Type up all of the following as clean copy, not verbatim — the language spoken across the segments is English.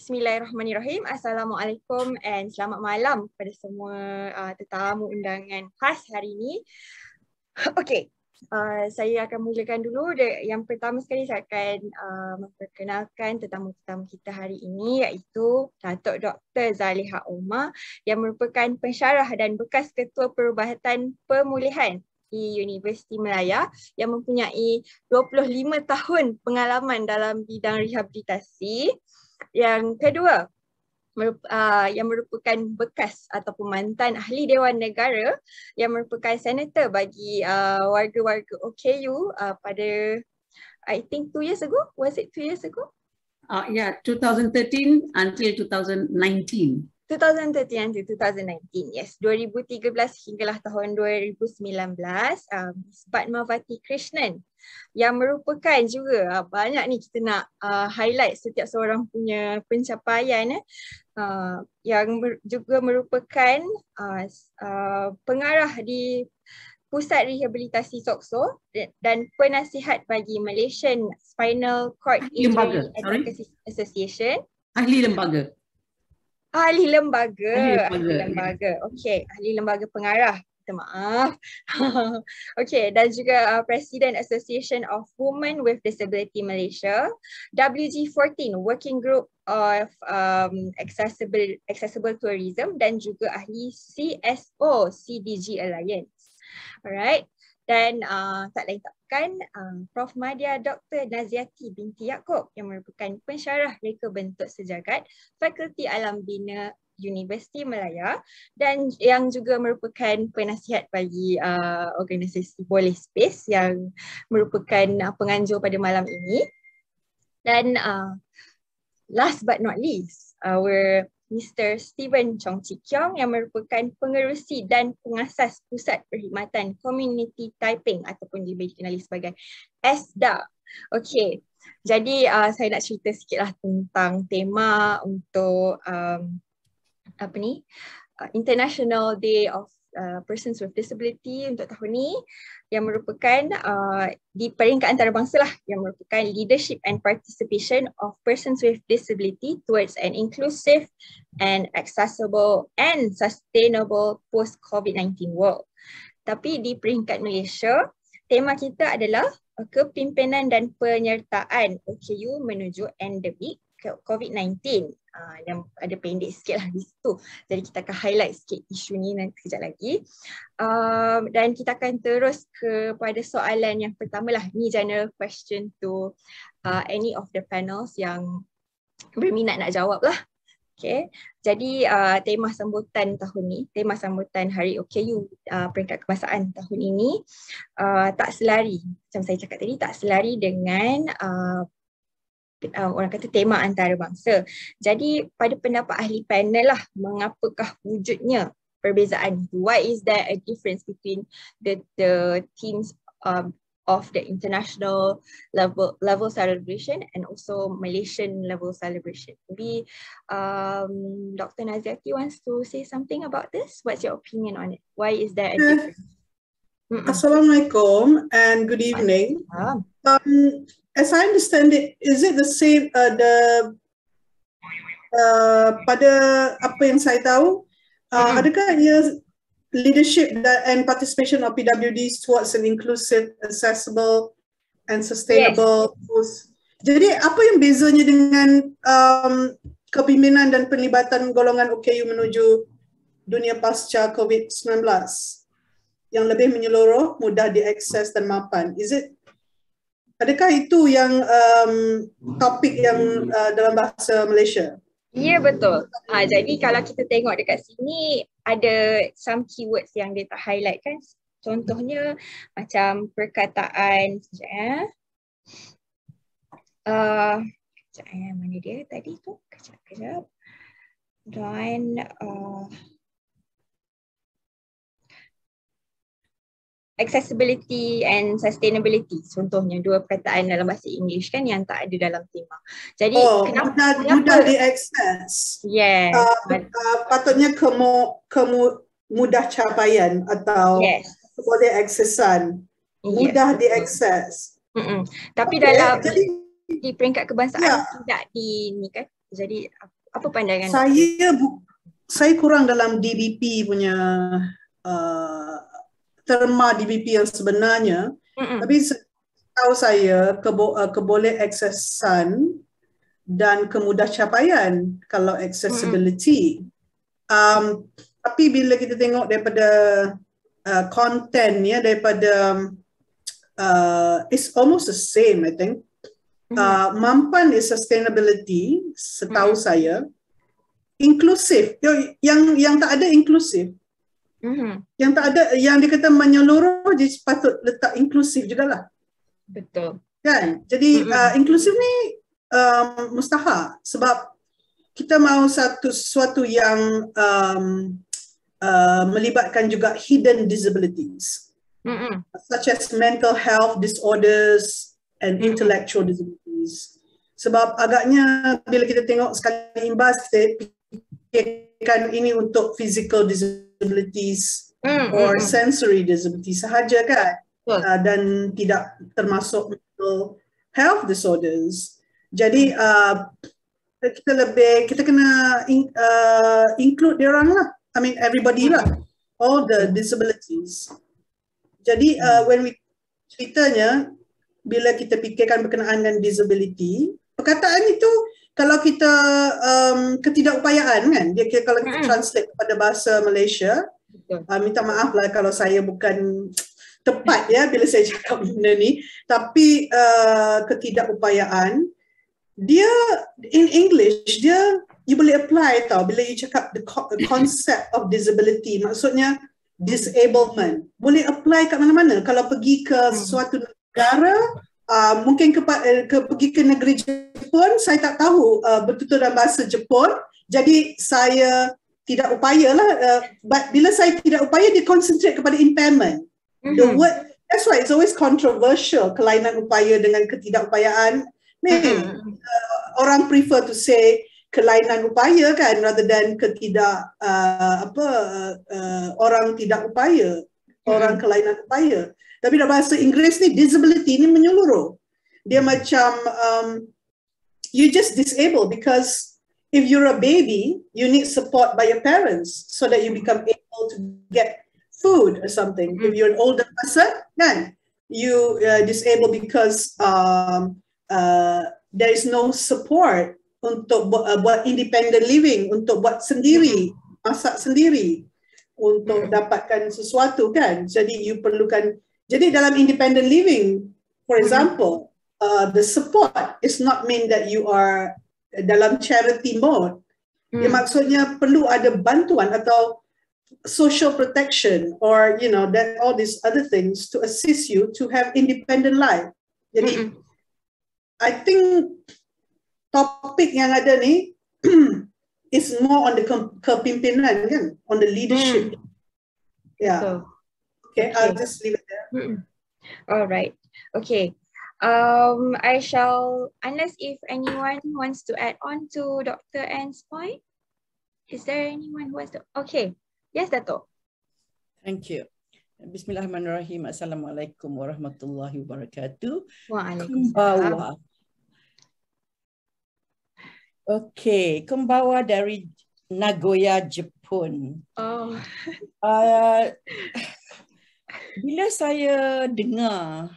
Bismillahirrahmanirrahim. Assalamualaikum and selamat malam kepada semua tetamu undangan khas hari ini. Okey, saya akan mulakan dulu. Yang pertama sekali saya akan memperkenalkan tetamu-tetamu kita hari ini, iaitu Dato Dr. Zaliha Omar yang merupakan pensyarah dan bekas Ketua Perubatan Pemulihan di Universiti Malaya yang mempunyai 25 tahun pengalaman dalam bidang rehabilitasi. Yang kedua, yang merupakan bekas ataupun mantan ahli Dewan Negara yang merupakan senator bagi warga-warga OKU pada I think 2 years ago. Was it 2 years ago? Yeah, 2013 until 2019. 2013 until 2019, yes. 2013 hinggalah tahun 2019, Bathmavathi Krishnan yang merupakan juga banyak ni kita nak highlight setiap seorang punya pencapaian yang juga merupakan pengarah di Pusat Rehabilitasi SOKSO dan penasihat bagi Malaysian Spinal Cord Injury Advocacy Association. Ahli lembaga. Ahli lembaga. Okey, ahli lembaga pengarah. Minta maaf. Okey, dan juga President Association of Women with Disability Malaysia, WG14 Working Group of Accessible Tourism, dan juga ahli CSO CDG Alliance. Alright. Dan tak lain tak bukan Prof Madya Dr. Naziaty binti Yaacob yang merupakan pensyarah reka bentuk sejagat Fakulti Alam Bina Universiti Malaya dan yang juga merupakan penasihat bagi organisasi Boleh Space yang merupakan penganjur pada malam ini. Dan last but not least, our Mr. Steven Chong Chik Kiong yang merupakan pengerusi dan pengasas Pusat Perkhidmatan Community Typing ataupun dikenali sebagai ESDA. Okey, jadi saya nak cerita sikitlah tentang tema untuk International Day of Persons with Disability untuk tahun ni, yang merupakan di peringkat antarabangsa lah, yang merupakan Leadership and Participation of Persons with Disability towards an Inclusive and Accessible and Sustainable Post-COVID-19 World. Tapi di peringkat Malaysia, tema kita adalah Kepimpinan dan Penyertaan OKU Menuju Endemik COVID-19. Yang ada pendek sikit lah di situ. Jadi kita akan highlight sikit isu ni nanti sekejap lagi. Dan kita akan terus kepada soalan yang pertama lah. Ni general question to any of the panels yang berminat nak jawab lah. Okay. Jadi tema sambutan tahun ni, tema sambutan Hari OKU peringkat kebangsaan tahun ini tak selari, macam saya cakap tadi, tak selari dengan orang kata tema antarabangsa. Jadi pada pendapat ahli panel lah, mengapakah wujudnya perbezaan? Why is there a difference between the themes of the international level celebration and also Malaysian level celebration? Maybe Dr. Naziaty wants to say something about this. What's your opinion on it? Why is there a difference? Assalamualaikum and good evening. As I understand it, is it the same pada apa yang saya tahu, adakah ia leadership and participation of PWDs towards an inclusive, accessible and sustainable post? Jadi apa yang bezanya dengan kepimpinan dan penlibatan golongan OKU menuju dunia pasca COVID-19 yang lebih menyeluruh, mudah diakses dan mapan? Adakah itu yang topik yang dalam bahasa Malaysia? Ya, betul. Jadi kalau kita tengok dekat sini ada some keywords yang dia tak highlight kan. Contohnya macam perkataan mana dia tadi tu? Kejap. Dan accessibility and sustainability, contohnya dua perkataan dalam bahasa Inggeris kan yang tak ada dalam tema. Jadi kenapa mudah diakses? Yes. Patutnya mudah capaian atau boleh aksesan, mudah diakses. Tapi dalam di peringkat kebangsaan tidak Jadi apa pandangan Saya kurang dalam DBP punya terma DBP yang sebenarnya. Tapi tahu saya keboleh aksesan dan kemudah capaian kalau accessibility. Tapi bila kita tengok daripada content ya, daripada it's almost the same, I think. Mampan is sustainability, setahu saya. Inklusif, yang tak ada inklusif. Yang tak ada, yang dia kata menyeluruh, dia patut letak inklusif jugalah. Betul. Kan? Jadi inklusif ni mustahak sebab kita mahu sesuatu yang melibatkan juga hidden disabilities, such as mental health disorders and intellectual disabilities. Sebab agaknya bila kita tengok sekali imbas, kita fikirkan ini untuk physical disabilities or sensory disabilities sahaja kan, dan tidak termasuk mental health disorders. Jadi kita kena include dia orang lah. I mean everybody lah, all the disabilities. Jadi when we ceritanya bila kita fikirkan berkenaan dengan disability, perkataan itu kalau kita ketidakupayaan kan, dia kalau kita translate kepada bahasa Malaysia, minta maaf lah kalau saya bukan tepat ya bila saya cakap benda ni, tapi ketidakupayaan dia in English dia you boleh apply tau bila you cakap the concept of disability, maksudnya disablement boleh apply kat mana-mana. Kalau pergi ke suatu negara, mungkin pergi ke negeri Jepun, saya tak tahu betul-betul dalam bahasa Jepun, jadi saya tidak upaya lah, but bila saya tidak upaya, dia concentrate kepada impairment. The word, that's why it's always controversial, kelainan upaya dengan ketidakupayaan. Orang prefer to say kelainan upaya kan, rather than orang tidak upaya, orang kelainan upaya. Tapi dalam bahasa Inggeris ni, disability ni menyeluruh. Dia macam you just disabled because if you're a baby, you need support by your parents so that you become able to get food or something. If you're an older person, kan, you disabled because there is no support untuk buat independent living, untuk buat sendiri, masak sendiri, untuk dapatkan sesuatu kan. Jadi you perlukan, jadi dalam independent living, for example, the support is not mean that you are dalam charity mode. Dia maksudnya perlu ada bantuan atau social protection or you know that all these other things to assist you to have independent life. Jadi I think topik yang ada ni is more on the kepimpinan kan, on the leadership. Yeah. Okay, I'll just leave it there. All right. Okay. I shall, unless if anyone wants to add on to Dr. Ann's point. Is there anyone who wants to? Okay. Yes, Dato. Thank you. Bismillahirrahmanirrahim. Assalamualaikum warahmatullahi wabarakatuh. Waalaikumsalam. Okay, Kumbawa dari Nagoya, Jepun. Bila saya dengar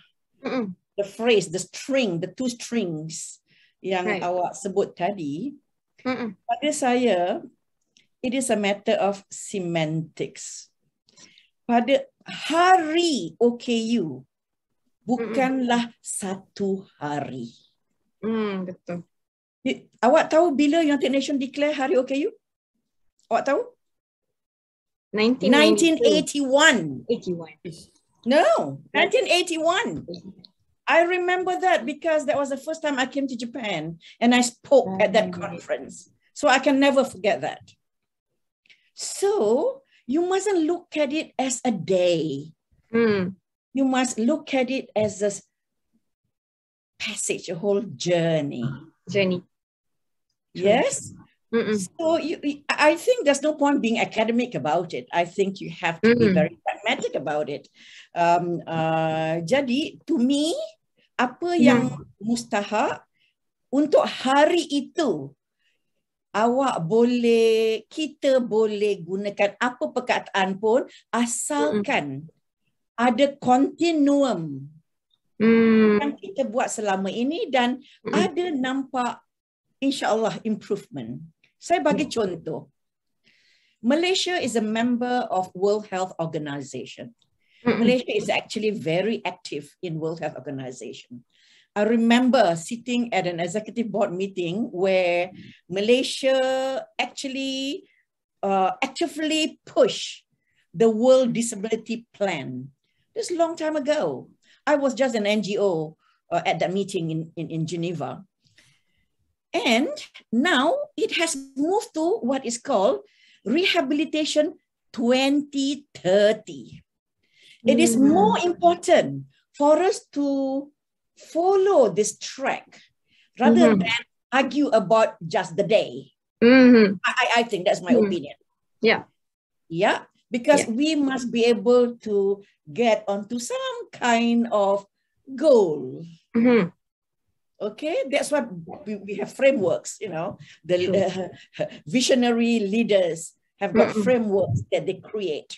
the phrase, the string, the two strings yang awak sebut tadi, pada saya, it is a matter of semantics. Pada hari OKU, bukanlah satu hari. Betul. Awak tahu bila United Nations declare hari OKU? Awak tahu? 1981. 81. No, 1981. I remember that because that was the first time I came to Japan and I spoke at that conference. So I can never forget that. So you mustn't look at it as a day. You must look at it as a passage, a whole journey. Yes. So I think there's no point being academic about it. I think you have to be very pragmatic about it. Jadi to me, apa yang mustahak untuk hari itu kita boleh gunakan apa perkataan pun asalkan ada kontinuum yang kita buat selama ini dan ada nampak insya-Allah improvement. Saya bagi contoh. Malaysia is a member of World Health Organization. Malaysia is actually very active in World Health Organization. I remember sitting at an executive board meeting where Malaysia actually actively pushed the World Disability Plan. This is a long time ago. I was just an NGO at that meeting in Geneva. And now it has moved to what is called Rehabilitation 2030. It is more important for us to follow this track rather than argue about just the day. I think that's my opinion. Yeah. Yeah, because we must be able to get onto some kind of goal. Okay, that's why we have frameworks, you know, the visionary leaders have got frameworks that they create.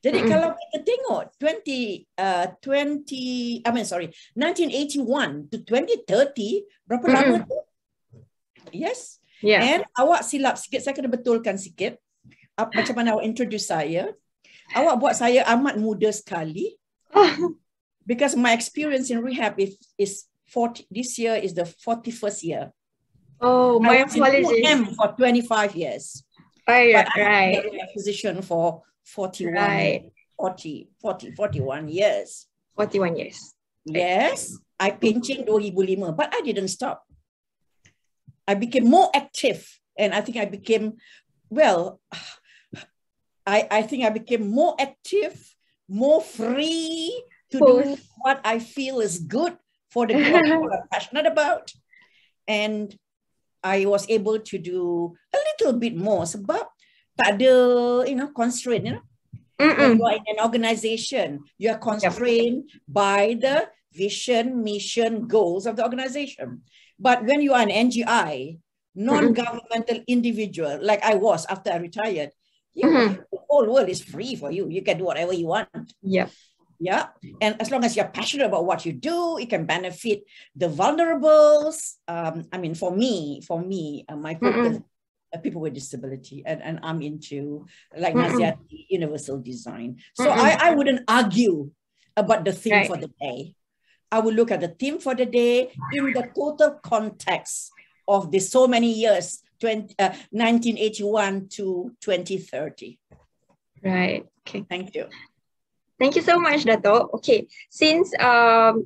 Jadi kalau kita tengok 1981 to 2030, berapa lama tu? Yes. Yeah. And awak silap sikit, saya kena betulkan sikit. Macam mana awak introduce saya. Awak buat saya amat muda sekali. Because my experience in rehab is 40, this year is the 41st year. Oh, my apologies. I was in for 25 years. Right. I've been in a position for 41 years. 41 years. Yes, I pencing 2005, but I didn't stop. I became more active, and I think I became, well, I think I became more active, more free to do what I feel is good for the group I'm passionate about. And I was able to do a little bit more sebab tak ada, constraint, When you are in an organization, you are constrained by the vision, mission, goals of the organization. But when you are an NGI, non-governmental individual, like I was after I retired, the whole world is free for you. You can do whatever you want. Yeah. Yeah. And as long as you're passionate about what you do, it can benefit the vulnerables. For me, my focus people with disability, and I'm into like Naziaty, universal design. So I wouldn't argue about the theme for the day. I would look at the theme for the day in the total context of the so many years, 1981 to 2030. Right. Okay. Thank you. Thank you so much, Dato. Okay, since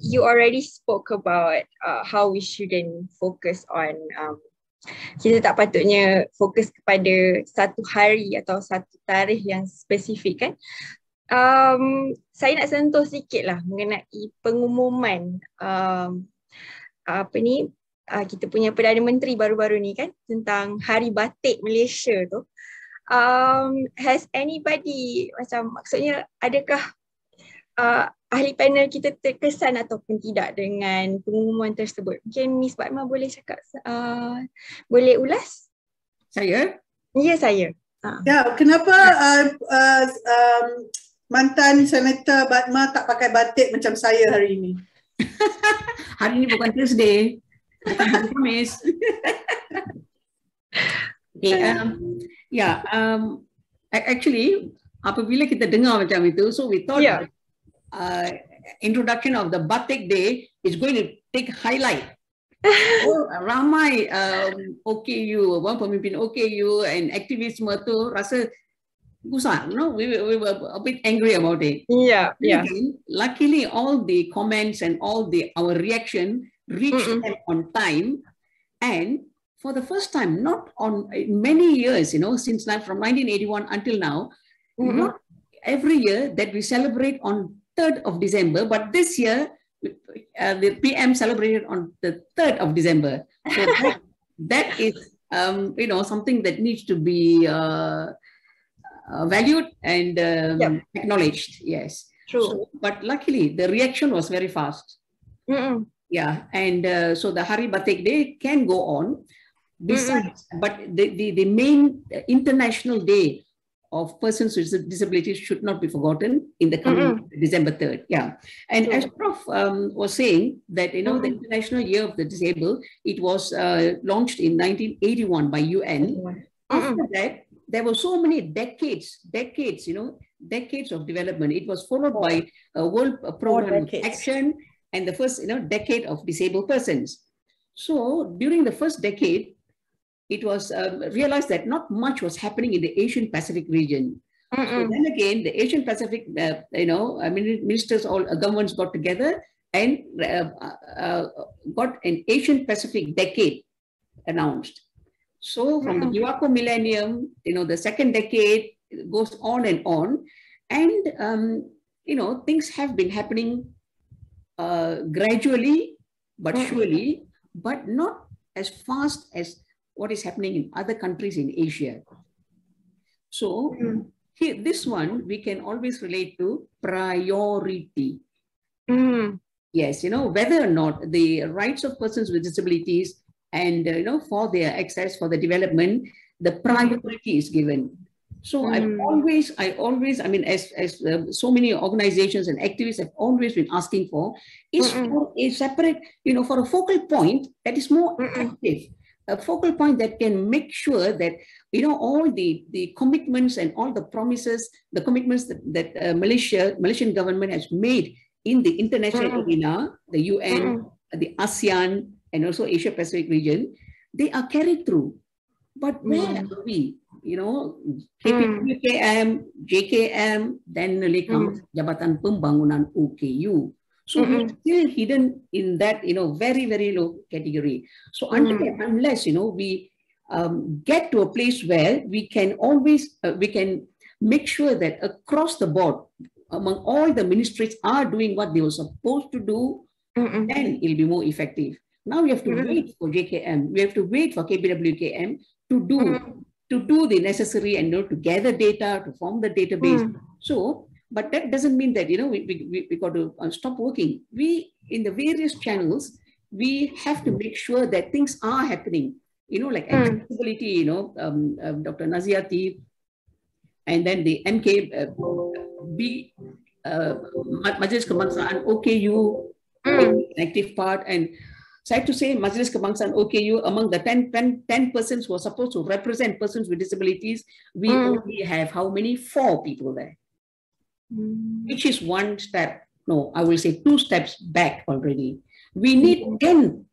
you already spoke about how we shouldn't focus on kita tak patutnya fokus kepada satu hari atau satu tarikh yang spesifik kan. Saya nak sentuh sikit lah mengenai pengumuman kita punya Perdana Menteri baru-baru ni kan tentang Hari Batik Malaysia tu. Has anybody maksudnya adakah ahli panel kita terkesan ataupun tidak dengan pengumuman tersebut? Mungkin Miss Bathma boleh cakap, boleh ulas? Saya? Ya, saya. Ya, kenapa mantan Senator Bathma tak pakai batik macam saya hari ini? Hari ini bukan Tuesday, bukan hari Khamis. Okay, actually, apabila kita dengar macam itu, so we thought introduction of the Batik Day is going to take highlight. Ramai OKU, pemimpin OKU and aktivis semua tu rasa gusar, we were a bit angry about it. Yeah. Again, luckily, all the comments and all our reaction reached them on time, and for the first time, not on many years, since from 1981 until now, not every year that we celebrate on 3rd of December, but this year the PM celebrated on the 3rd of December. So that is, something that needs to be valued and acknowledged. Yes. True. So, but luckily, the reaction was very fast. Yeah, and so the Hari Batik Day can go on. Besides, but the main International Day of Persons with Disabilities should not be forgotten in the coming December 3rd. Yeah. And as Prof was saying that, the International Year of the Disabled, it was launched in 1981 by UN. After that, there were so many decades, decades of development. It was followed by a World Program of Action and the first, decade of disabled persons. So during the first decade, it was realized that not much was happening in the Asian Pacific region. So then again, the Asian Pacific, ministers, all governments got together and got an Asian Pacific decade announced. So from the Yaacob millennium, the second decade goes on. And, things have been happening gradually, but surely, but not as fast as what is happening in other countries in Asia. So here, this one, we can always relate to priority. Yes, whether or not the rights of persons with disabilities and, for their access, for the development, the priority is given. So I always, as so many organizations and activists have always been asking for, is for a separate, for a focal point that is more active. A focal point that can make sure that, all the commitments and all the promises, the commitments that Malaysian government has made in the international arena, the UN, the ASEAN, and also Asia Pacific region, they are carried through. But where are we? KPM, JKM, then comes Jabatan Pembangunan OKU. So we're still hidden in that, very, very low category. So unless, we get to a place where we can always, we can make sure that across the board, among all the ministries are doing what they were supposed to do, then it'll be more effective. Now we have to wait for JKM. We have to wait for KPWKM to do the necessary and to gather data, to form the database. So, but that doesn't mean that, we got to stop working. We, in the various channels, we have to make sure that things are happening, like accessibility, Dr. Naziaty, and then the Majlis Kebangsaan, OKU, active part, and sad to say, Majlis Kebangsaan OKU, among the 10 persons who are supposed to represent persons with disabilities, we only have how many? 4 people there. Which is one step, no, I will say 2 steps back already. We need 10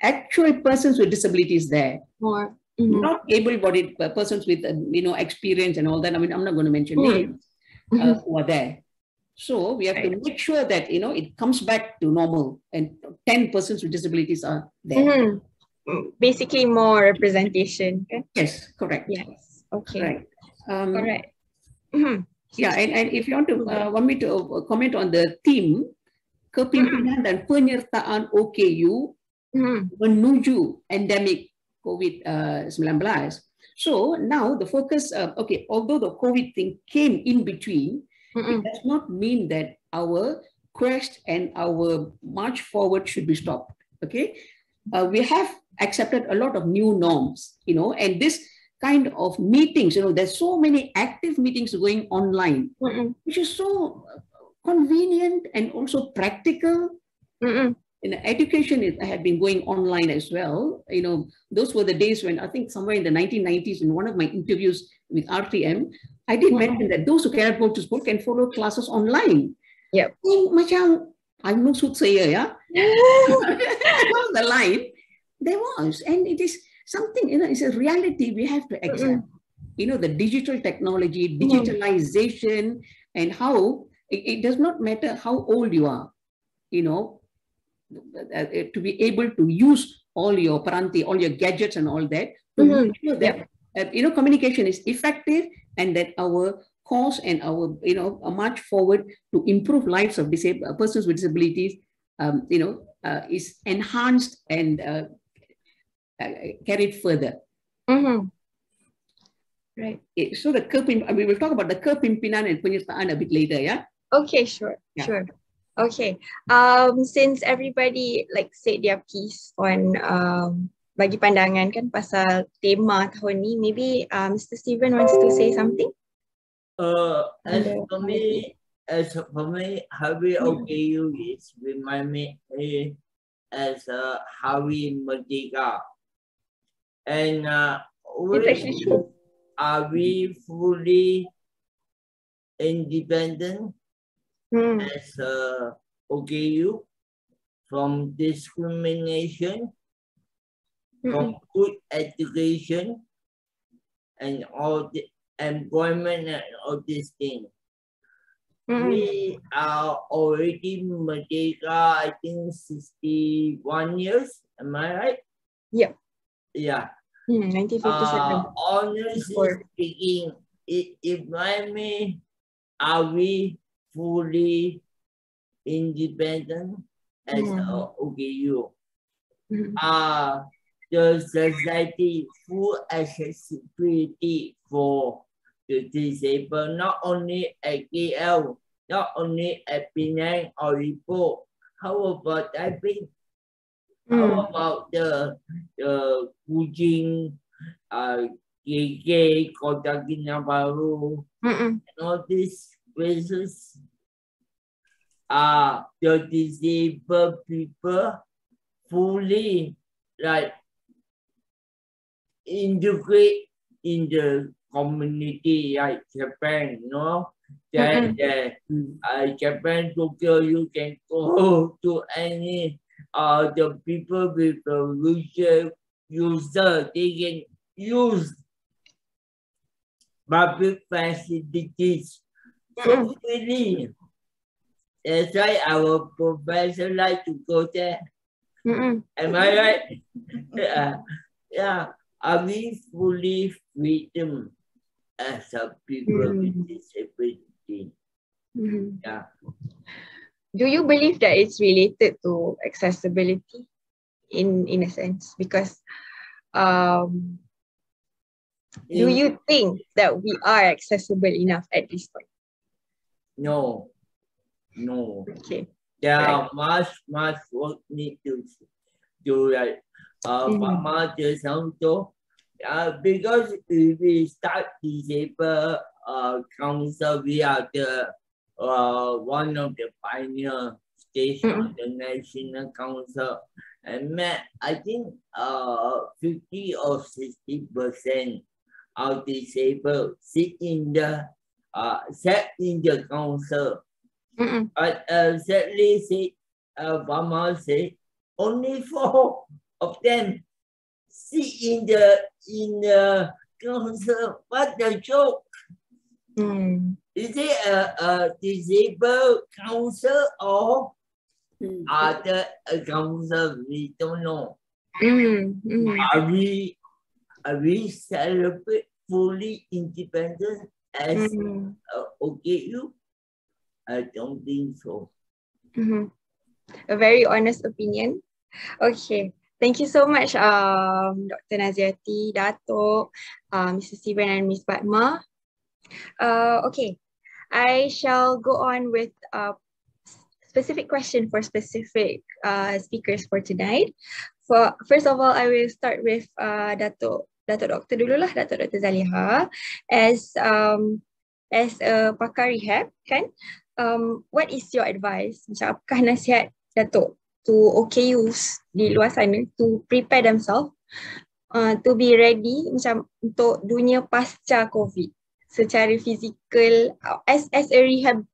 actual persons with disabilities there. More. Not able-bodied persons with, experience and all that. I mean, I'm not going to mention names who are there. So we have to make sure that, it comes back to normal and 10 persons with disabilities are there. Basically more representation. Okay? Yes, correct. Yes, okay. Right. Correct. Yeah, and if you want me to comment on the theme, Kepimpinan dan Penyertaan OKU, Menuju Endemik COVID-19. So now the focus, although the COVID thing came in between, it does not mean that our quest and our march forward should be stopped. Okay, we have accepted a lot of new norms, and this kind of meetings, there's so many active meetings going online, which is so convenient and also practical. Education had been going online as well. Those were the days when I think somewhere in the 1990s, in one of my interviews with RTM, I did mention that those who cannot go to school can follow classes online. Yep. Macam, I'm no soothsayer, yeah. Along the line, there was, and it is something, it's a reality we have to accept. The digital technology, digitalization, and how it does not matter how old you are, to be able to use all your paranti, all your gadgets and all that, to make sure that, communication is effective and that our cause and our, a march forward to improve lives of persons with disabilities, is enhanced and carried further. Right. So we will talk about the Kepimpinan and Penyertaan a bit later, yeah? Okay, sure, sure. Okay. Since everybody said their piece on bagi pandangan kan pasal tema tahun ni. Maybe Mr. Steven wants to say something. As for me, Hari OKU is remind me as Hari Merdeka. And It's actually true. are we fully independent as OKU from discrimination, from good education, and all the employment and all these things? We are already Merdeka, I think 61 years, am I right? Yeah. Yeah. 1957. Honestly speaking, if I may, are we fully independent as OKU? The society full accessibility for the disabled, not only at KL, not only at Penang or Ipoh. How about typing? How about the Kuching, KK, Kota Kinabalu, and all these places? The disabled people fully like integrate in the community like Japan, you know? Japan, Tokyo, you can go to any the people with the wheelchair user, they can use public facilities so freely. That's why our professor like to go there. Am I right? Yeah. Are we fully freedom as a people with disability? Yeah. Do you believe that it's related to accessibility in a sense? Because do you think that we are accessible enough at this point? No. Okay. There are much work need to do, like Madya Santo. Because if we start disabled council, we are the one of the pioneer station of the National Council, and I think 50 or 60% of disabled sit in the council. But sadly, Obama said only 4 of them sit in the council. What a joke! Is it a disabled council or other council? We don't know. Are we celebrate fully independent as OKU? I don't think so. A very honest opinion. Okay. Thank you so much, Dr. Naziaty, Dato, Mr. Steven, and Ms. Bathma. Okay, I shall go on with a specific question for specific speakers for tonight. First of all, I will start with Dato Dr. dulu lah, Dato Dr. Zaliha, as a pakar rehab, kan? What is your advice? Macam apakah nasihat Dato to OKUs di luar sana to prepare themselves to be ready macam untuk dunia pasca COVID secara fizikal as a rehab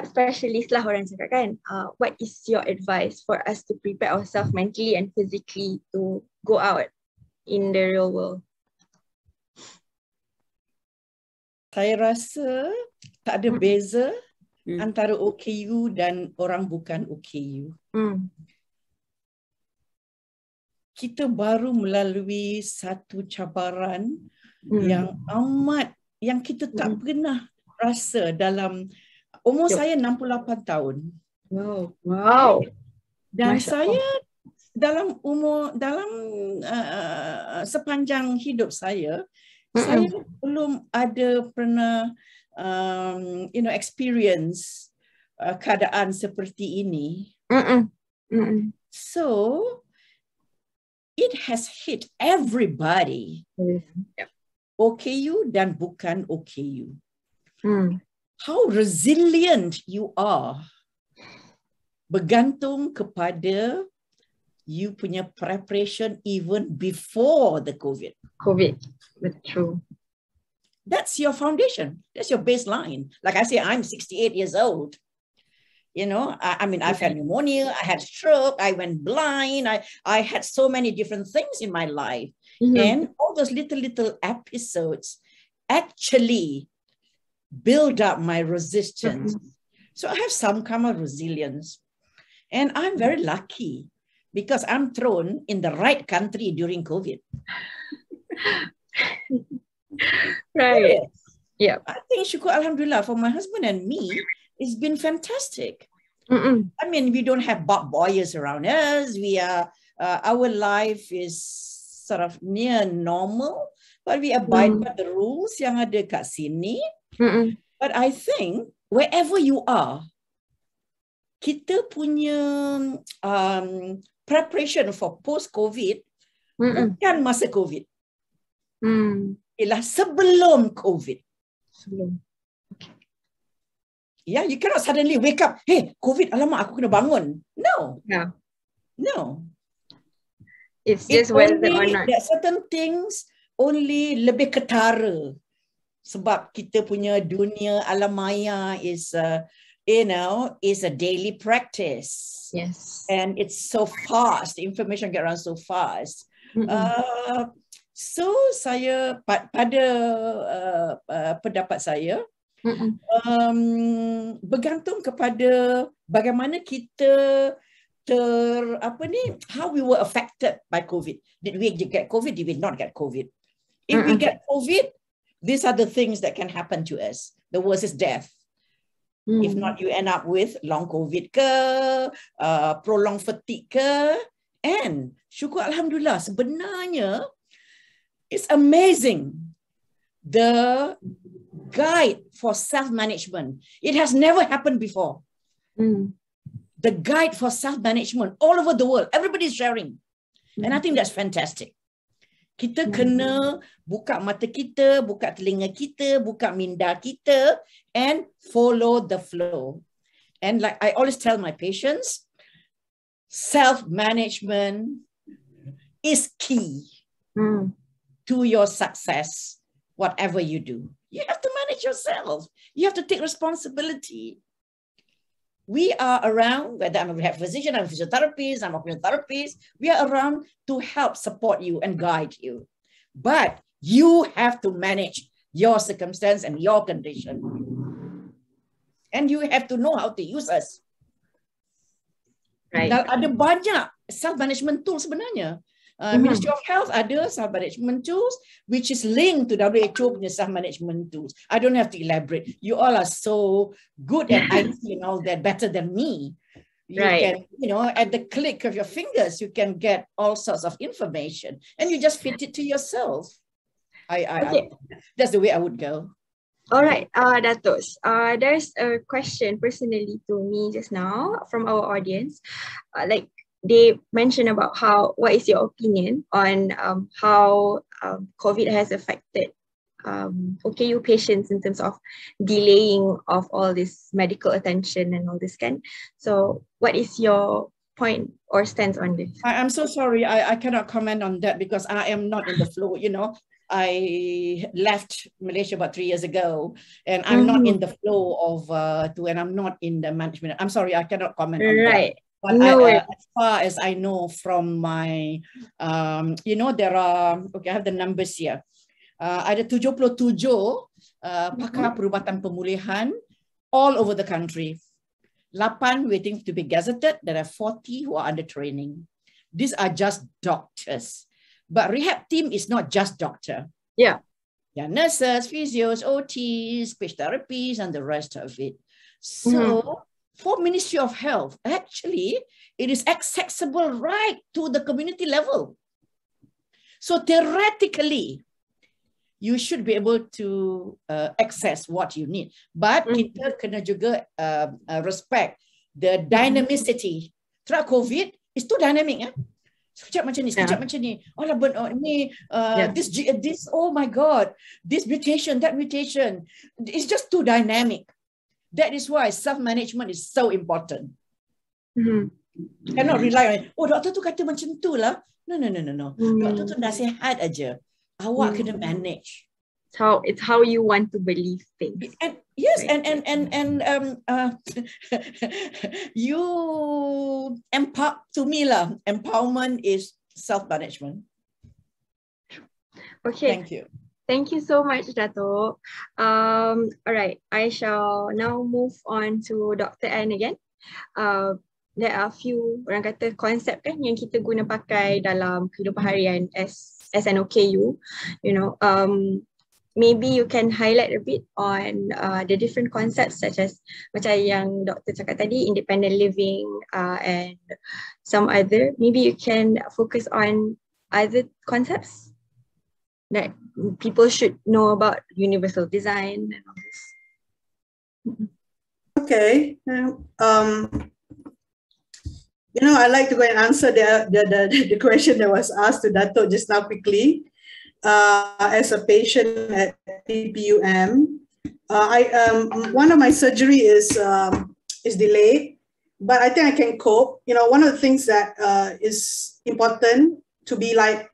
specialist lah orang cakap kan. What is your advice for us to prepare ourselves mentally and physically to go out in the real world? Saya rasa tak ada beza antara OKU dan orang bukan OKU. Kita baru melalui satu cabaran yang kita tak pernah rasa dalam umur saya 68 tahun. Wow. Dan saya dalam sepanjang hidup saya belum ada pernah experience keadaan seperti ini. So it has hit everybody. Yep. OKU dan bukan OKU. Mm. How resilient you are bergantung kepada you punya preparation even before the COVID. That's true. That's your foundation. That's your baseline. Like I say, I'm 68 years old. You know, I mean, I've had pneumonia, I had stroke, I went blind, I had so many different things in my life. And all those little episodes actually build up my resistance. So I have some kind of resilience. And I'm very lucky because I'm thrown in the right country during COVID. Right. Yeah. I think syukur alhamdulillah for my husband and me, it's been fantastic. I mean, we don't have barbed wires around us. We are, our life is sort of near normal, but we abide by the rules yang ada kat sini. But I think wherever you are, kita punya preparation for post-COVID bukan masa COVID. Ialah sebelum COVID. Yeah, you cannot suddenly wake up, hey, COVID, alamak, aku kena bangun. No. Yeah. No. It's just whether or not. That certain things only lebih ketara. Sebab kita punya dunia alam maya is, you know, is a daily practice. Yes. And it's so fast. The information get around so fast. So saya pada pendapat saya bergantung kepada bagaimana kita how we were affected by COVID. Did we get COVID? Did we not get COVID? If we get COVID, these are the things that can happen to us. The worst is death. If not, you end up with long COVID ke, prolonged fatigue ke, and syukur alhamdulillah sebenarnya it's amazing the guide for self-management. It has never happened before. The guide for self-management all over the world. Everybody's sharing. And I think that's fantastic. Kita kena buka mata kita, buka telinga kita, buka minda kita, and follow the flow. And like I always tell my patients, self-management is key to your success, whatever you do. You have to manage yourself. You have to take responsibility. We are around, whether I'm a rehab physician, I'm a physiotherapist, I'm a therapist, we are around to help support you and guide you. But you have to manage your circumstance and your condition. And you have to know how to use us. Right. Ada banyak self-management tools sebenarnya. Ministry of Health ada self-management tools, which is linked to WHO punya self-management tools. I don't have to elaborate. You all are so good at IT and all that, better than me. You can, you know, at the click of your fingers, you can get all sorts of information, and you just fit it to yourself. That's the way I would go. All right, Datos. There's a question personally to me just now from our audience. Like, they mentioned about what is your opinion on how COVID has affected OKU patients in terms of delaying of all this medical attention and all this kind. So what is your point or stance on this? I'm so sorry. I cannot comment on that because I am not in the flow. You know, I left Malaysia about 3 years ago, and I'm not in the flow of and I'm not in the management. I'm sorry, I cannot comment on that. But as far as I know from my, you know, there are, okay, I have the numbers here. Ada 77 pakar perubatan pemulihan all over the country. 8 waiting to be gazetted. There are 40 who are under training. These are just doctors. But rehab team is not just doctor. Yeah. Yeah, nurses, physios, OTs, speech therapies, and the rest of it. So, for Ministry of Health, actually, it is accessible right to the community level. So theoretically, you should be able to access what you need. But kita kena juga respect the dynamicity. Throughout COVID, It's too dynamic. Sekejap macam ni, sekejap macam ni. Oh lah, this, oh my God, this mutation, that mutation. It's just too dynamic. That is why self-management is so important. Cannot rely on it. Oh, doktor tu kata macam tu lah. No. Doktor tu nasihat aja. Awak kena manage. It's how you want to believe things. And yes, and you to me lah. Empowerment is self-management. Okay. Thank you. Thank you so much, Dato. All right, I shall now move on to Dr. Anne again. There are a few, orang kata, konsep kan yang kita guna pakai dalam kehidupan harian as an OKU. You know, maybe you can highlight a bit on the different concepts such as macam yang Dr. cakap tadi, independent living and some other. Maybe you can focus on other concepts that people should know about, universal design and all this. Okay. You know, I like to go and answer the question that was asked to Dato just now quickly. As a patient at PPUM, one of my surgery is delayed, but I think I can cope. You know, one of the things that is important to be like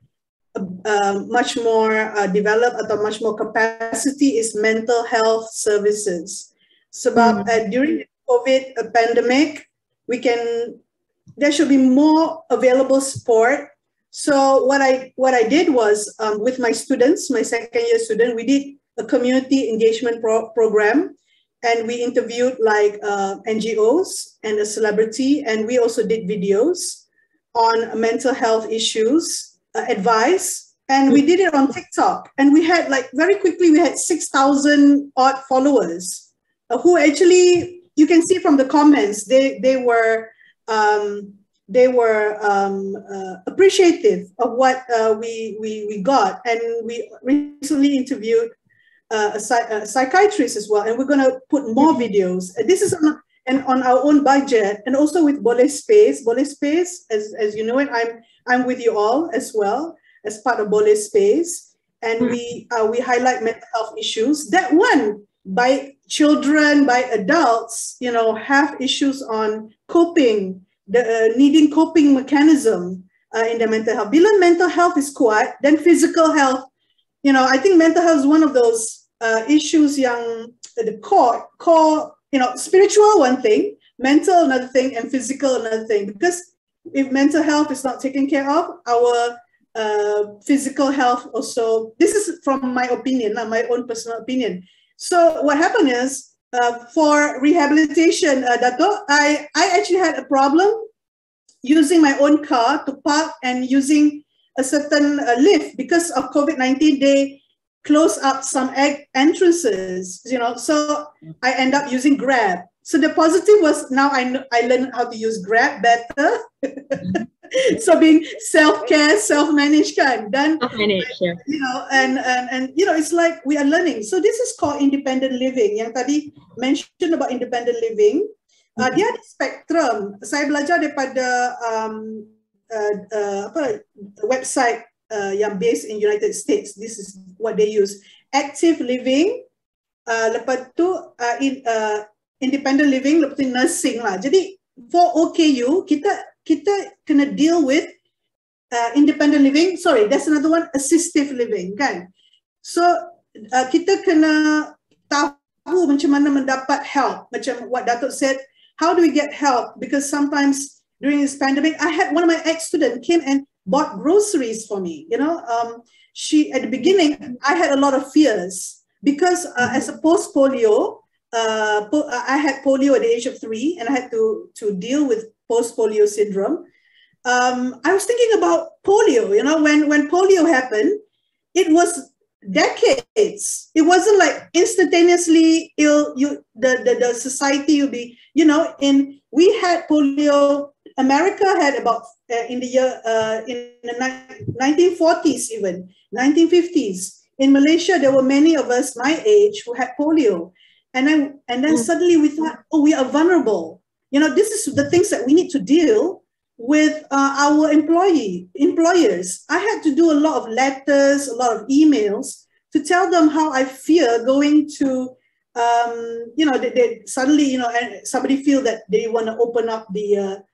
much more developed atau much more capacity is mental health services. Sebab during the COVID pandemic, there should be more available support. So what I did was with my students, my second year student, we did a community engagement program, and we interviewed like NGOs and a celebrity, and we also did videos on mental health issues, advice, and we did it on TikTok, and we had like very quickly we had 6,000 odd followers who actually, you can see from the comments, they were appreciative of what we got, and we recently interviewed a psychiatrist as well, and we're going to put more videos. This is on our own budget, and also with Boleh Space. Boleh Space, as you know it, I'm with you all as well as part of Boleh Space, and we highlight mental health issues. That one by children, by adults, you know, have issues on coping. Needing coping mechanism in their mental health. Bila mental health is kuat, then physical health, you know, I think mental health is one of those issues yang the core, you know, spiritual one thing, mental another thing, and physical another thing. Because if mental health is not taken care of, our physical health also, this is from my opinion, not my own personal opinion. So what happened is, for rehabilitation, Dato, I actually had a problem using my own car to park and using a certain lift because of COVID-19. They closed up some entrances, you know, so I end up using Grab. So the positive was now I learned how to use Grab better. So being self-care, self-managed kan, dan yeah. You know, and you know, it's like we are learning. So this is called independent living. Yang tadi mention about independent living, dia ada spektrum. Saya belajar daripada website yang based in United States. This is what they use. Active living, lepas tu independent living, lepas tu nursing lah. Jadi for OKU kita kena deal with independent living. Sorry, that's another one, assistive living kan. So kita kena tahu macam mana mendapat help. Macam what Dato said, how do we get help? Because sometimes during this pandemic, I had one of my ex-students came and bought groceries for me. You know, she at the beginning, I had a lot of fears because as a post-polio, I had polio at the age of 3, and I had to deal with post-polio syndrome. I was thinking about polio, you know, when polio happened, it was decades. It wasn't like instantaneously the society will be, you know, we had polio, America had about in the 1940s even, 1950s. In Malaysia, there were many of us my age who had polio. And then suddenly we thought, oh, we are vulnerable. You know, this is the things that we need to deal with our employers. I had to do a lot of letters, a lot of emails to tell them how I fear going to, you know, they suddenly, you know, and somebody feel that they want to open up the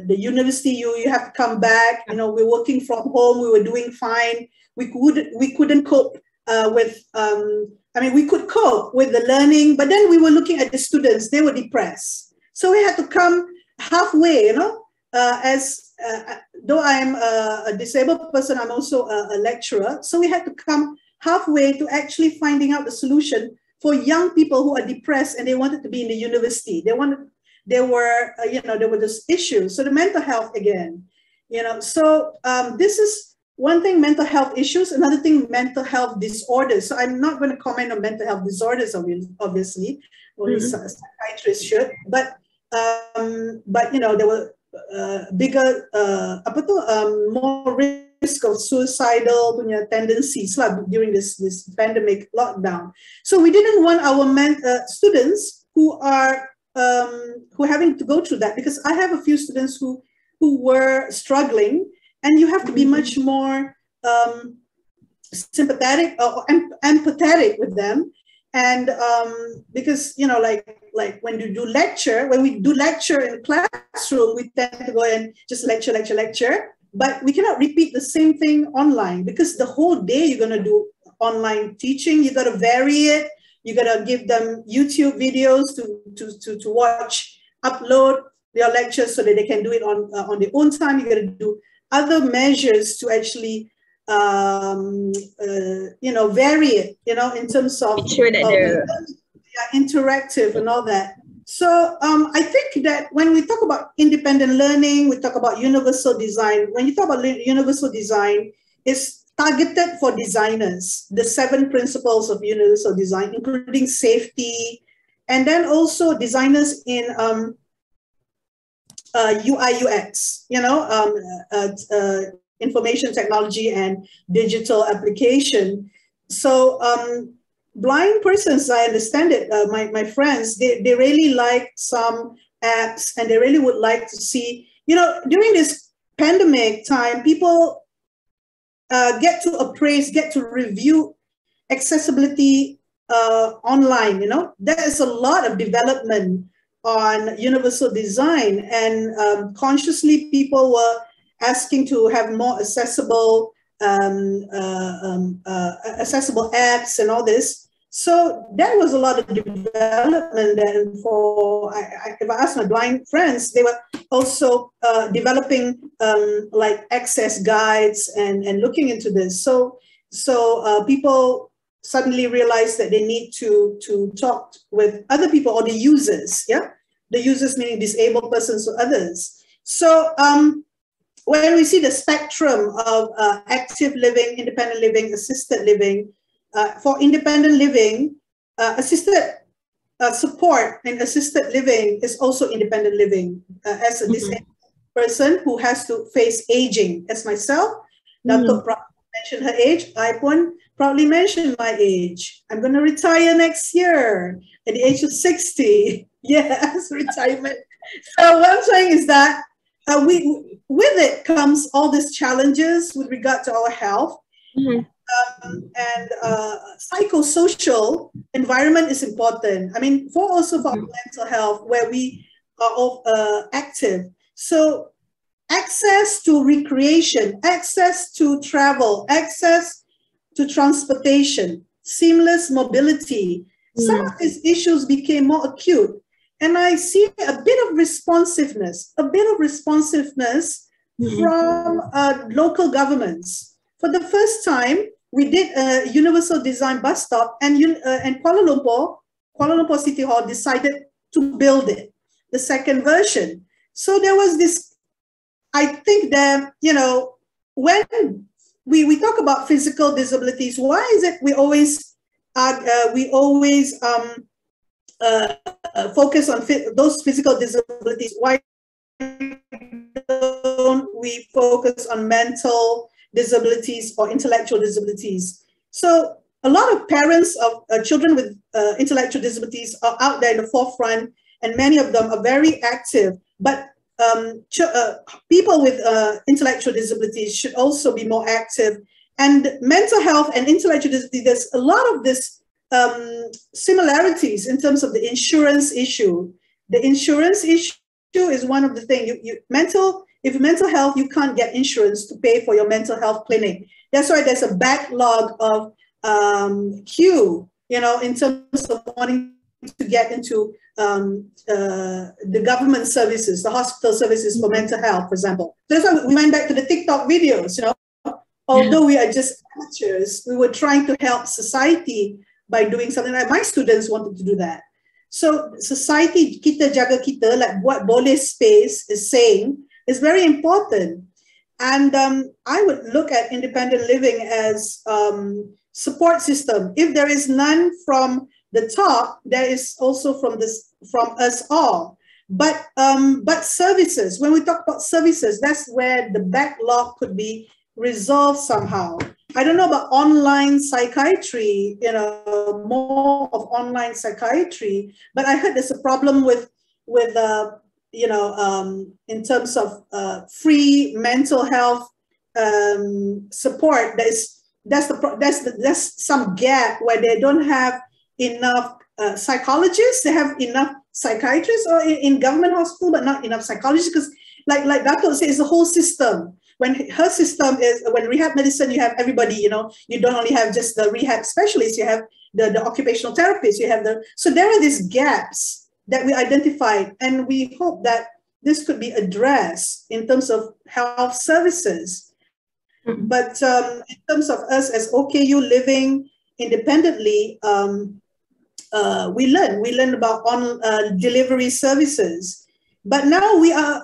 university. You have to come back. You know, we're working from home. We were doing fine. We couldn't cope with. I mean, we could cope with the learning, but then we were looking at the students. They were depressed, so we had to come halfway. You know, though I'm a disabled person, I'm also a lecturer. So we had to come halfway to actually finding out the solution for young people who are depressed and they wanted to be in the university. There were those issues. So the mental health again, you know. So this is one thing, mental health issues. Another thing, mental health disorders. So I'm not going to comment on mental health disorders, obviously. Only psychiatrists should. But you know, there were bigger, more risk of suicidal tendencies during this pandemic lockdown. So we didn't want our students who are having to go through that, because I have a few students who were struggling, and you have to be much more sympathetic or empathetic with them. And because, you know, like when we do lecture in the classroom, we tend to go and just lecture, but we cannot repeat the same thing online, because the whole day you're going to do online teaching. You got to vary it. You got to give them YouTube videos to watch, upload their lectures so that they can do it on their own time. You got to do other measures to actually you know, vary it, you know, in terms of interactive and all that. So I think that when we talk about independent learning, we talk about universal design. When you talk about universal design, it's targeted for designers, the 7 principles of universal design, including safety, and then also designers in UI UX, you know, information technology and digital application. So blind persons, I understand it, my friends, they really like some apps, and they really would like to see, you know, during this pandemic time, people get to appraise, get to review accessibility online, you know. There is a lot of development on universal design, and consciously people were asking to have more accessible accessible apps and all this. So there was a lot of development. And if I ask my blind friends, they were also developing like access guides and looking into this. So people suddenly realized that they need to talk with other people, or the users, yeah? The users meaning disabled persons or others. So when we see the spectrum of active living, independent living, assisted living, for independent living, assisted support and assisted living is also independent living. As a disabled person who has to face aging, as myself, Dato mentioned her age, I proudly mentioned my age. I'm going to retire next year at the age of 60. Yes, retirement. So what I'm saying is that with it comes all these challenges with regard to our health. And psychosocial environment is important. I mean, for mental health, where we are all active. So access to recreation, access to travel, access to transportation, seamless mobility. Some of these issues became more acute. And I see a bit of responsiveness from local governments. For the first time, we did a universal design bus stop, and Kuala Lumpur City Hall decided to build it, the second version. So there was this, I think that, you know, when we talk about physical disabilities, why is it we always focus on those physical disabilities? Why don't we focus on mental disabilities or intellectual disabilities? So a lot of parents of children with intellectual disabilities are out there in the forefront, and many of them are very active. But people with intellectual disabilities should also be more active. And mental health and intellectual disability, there's a lot of this similarities in terms of the insurance issue. The insurance issue is one of the things. If mental health, you can't get insurance to pay for your mental health clinic. That's why there's a backlog of queue, you know, in terms of wanting to get into the government services, the hospital services for mental health, for example. That's why we went back to the TikTok videos, you know. Although we are just amateurs, we were trying to help society by doing something like my students wanted to do that. So society, kita jaga kita, like what Boleh Space is saying, is very important. And I would look at independent living as support system. If there is none from the top, there is also from us all. But services, when we talk about services, that's where the backlog could be resolved somehow. I don't know about online psychiatry, you know, more of online psychiatry, but I heard there's a problem with you know, in terms of free mental health support. That's some gap where they don't have enough psychologists. They have enough psychiatrists or in government hospital, but not enough psychologists, because like Dato says, it's a whole system. When her system is, when rehab medicine, you have everybody, you know, you don't only have just the rehab specialists, you have the occupational therapists, you have so there are these gaps that we identified, and we hope that this could be addressed in terms of health services. But in terms of us as OKU living independently, we learn about delivery services. But now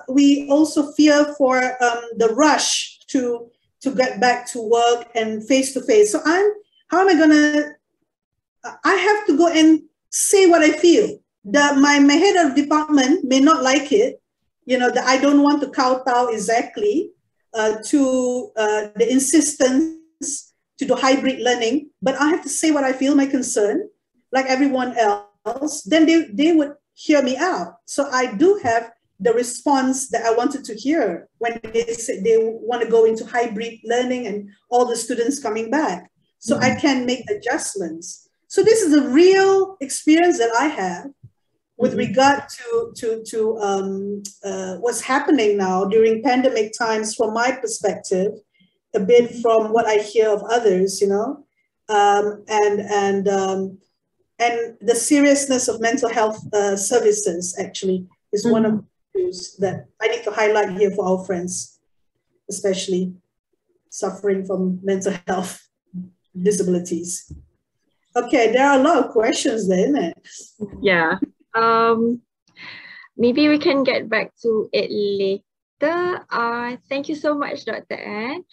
we also fear for the rush to get back to work and face to face. So how am I gonna? I have to go and say what I feel. My head of department may not like it, you know, that I don't want to kowtow exactly to the insistence to do hybrid learning, but I have to say what I feel, my concern, like everyone else. Then they would hear me out. So I do have the response that I wanted to hear when they said they want to go into hybrid learning and all the students coming back. So I can make adjustments. So this is a real experience that I have with regard to what's happening now during pandemic times, from my perspective, a bit from what I hear of others, you know, and the seriousness of mental health services actually is one of the issues that I need to highlight here for our friends, especially suffering from mental health disabilities. Okay, there are a lot of questions there, isn't it? Yeah. Maybe we can get back to it later. Thank you so much, Dr. Anne.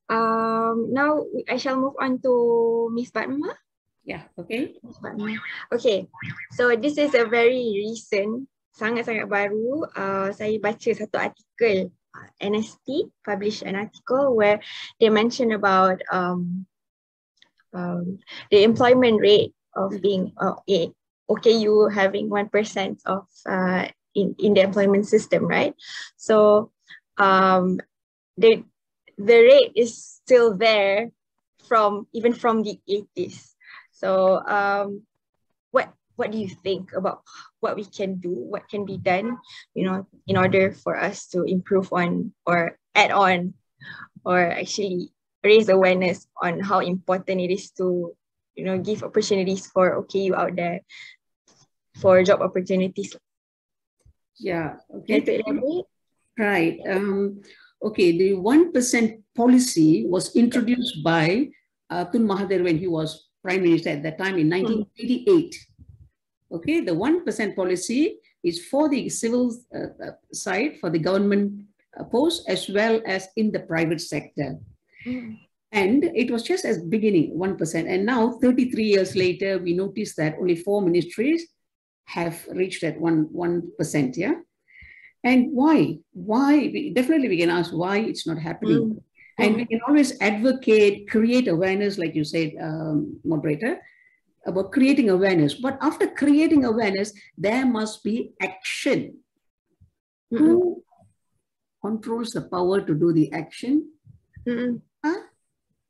Now I shall move on to Miss Bathma. Yeah, okay. Okay, so this is a very recent, sangat-sangat baru. Saya baca satu artikel, NST published an article where they mention about the employment rate of being OKU having 1% of in the employment system, right? So the rate is still there even from the 80s. So what do you think about what we can do, what can be done, you know, in order for us to improve on or add on or actually raise awareness on how important it is to, you know, give opportunities for OKU out there for job opportunities? Yeah, okay. Can you elaborate? Right. Okay, the 1% policy was introduced by Tun Mahathir when he was Prime Minister at that time in 1988. Okay, the 1% policy is for the civil side, for the government post, as well as in the private sector. And it was just as beginning, 1%. And now, 33 years later, we notice that only 4 ministries have reached that 1%, yeah? And why? Why? Definitely we can ask why it's not happening. And we can always advocate, create awareness, like you said, moderator, about creating awareness. But after creating awareness, there must be action. Who controls the power to do the action?